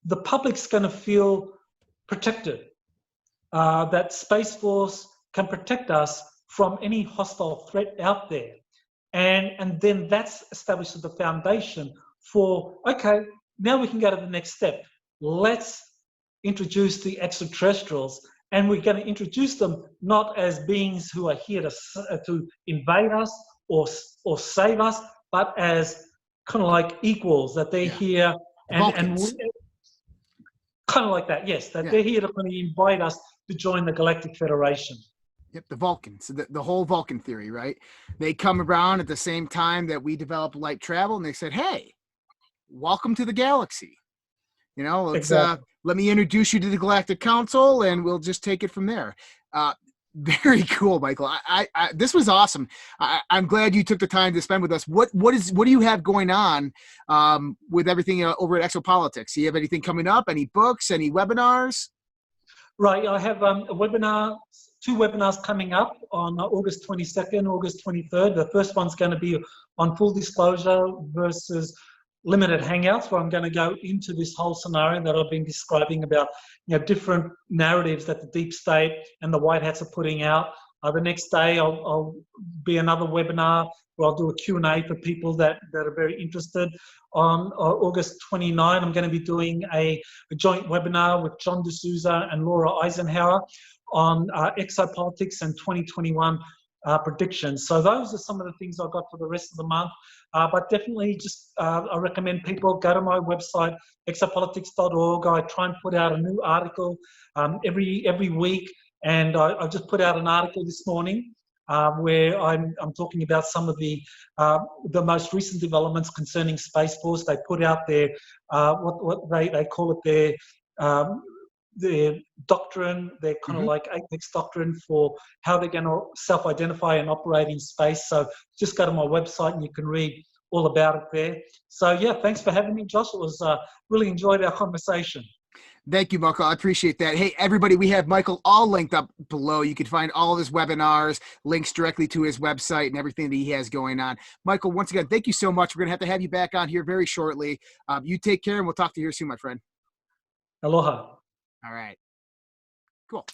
The public's going to feel protected, that Space Force can protect us from any hostile threat out there. And then that's establishes the foundation for, okay, now we can go to the next step. Let's introduce the extraterrestrials, and we're going to introduce them not as beings who are here to invade us or save us, but as kind of like equals, that they're here and kind of like that, yes, that they're here to kind of invite us to join the Galactic Federation. Yep, the Vulcans, the whole Vulcan theory, right? They come around at the same time that we developed light travel, and they said, hey, welcome to the galaxy. Let's let me introduce you to the Galactic Council, and we'll just take it from there. Very cool, Michael. I this was awesome. I'm glad you took the time to spend with us. What do you have going on with everything over at Exopolitics? Do you have anything coming up? Any books? Any webinars? Right. I have two webinars coming up on August 22nd, August 23rd. The first one's going to be on full disclosure versus limited hangouts, where I'm going to go into this whole scenario that I've been describing about, different narratives that the deep state and the White Hats are putting out. The next day, I'll be another webinar where I'll do a Q&A for people that are very interested. On August 29, I'm going to be doing a joint webinar with John D'Souza and Laura Eisenhower on exopolitics and 2021 predictions. So those are some of the things I've got for the rest of the month. But definitely just I recommend people go to my website, exopolitics.org. I try and put out a new article every week. And I just put out an article this morning where I'm talking about some of the most recent developments concerning Space Force. They put out their what they call it their doctrine, their kind of like apex doctrine for how they're going to self-identify and operate in space. So just go to my website and you can read all about it there. So yeah, thanks for having me, Josh. It was really enjoyed our conversation. Thank you, Michael. I appreciate that. Hey, everybody, we have Michael all linked up below. You can find all of his webinars, links directly to his website and everything that he has going on. Michael, once again, thank you so much. We're going to have you back on here very shortly. You take care, and we'll talk to you soon, my friend. Aloha. All right. Cool.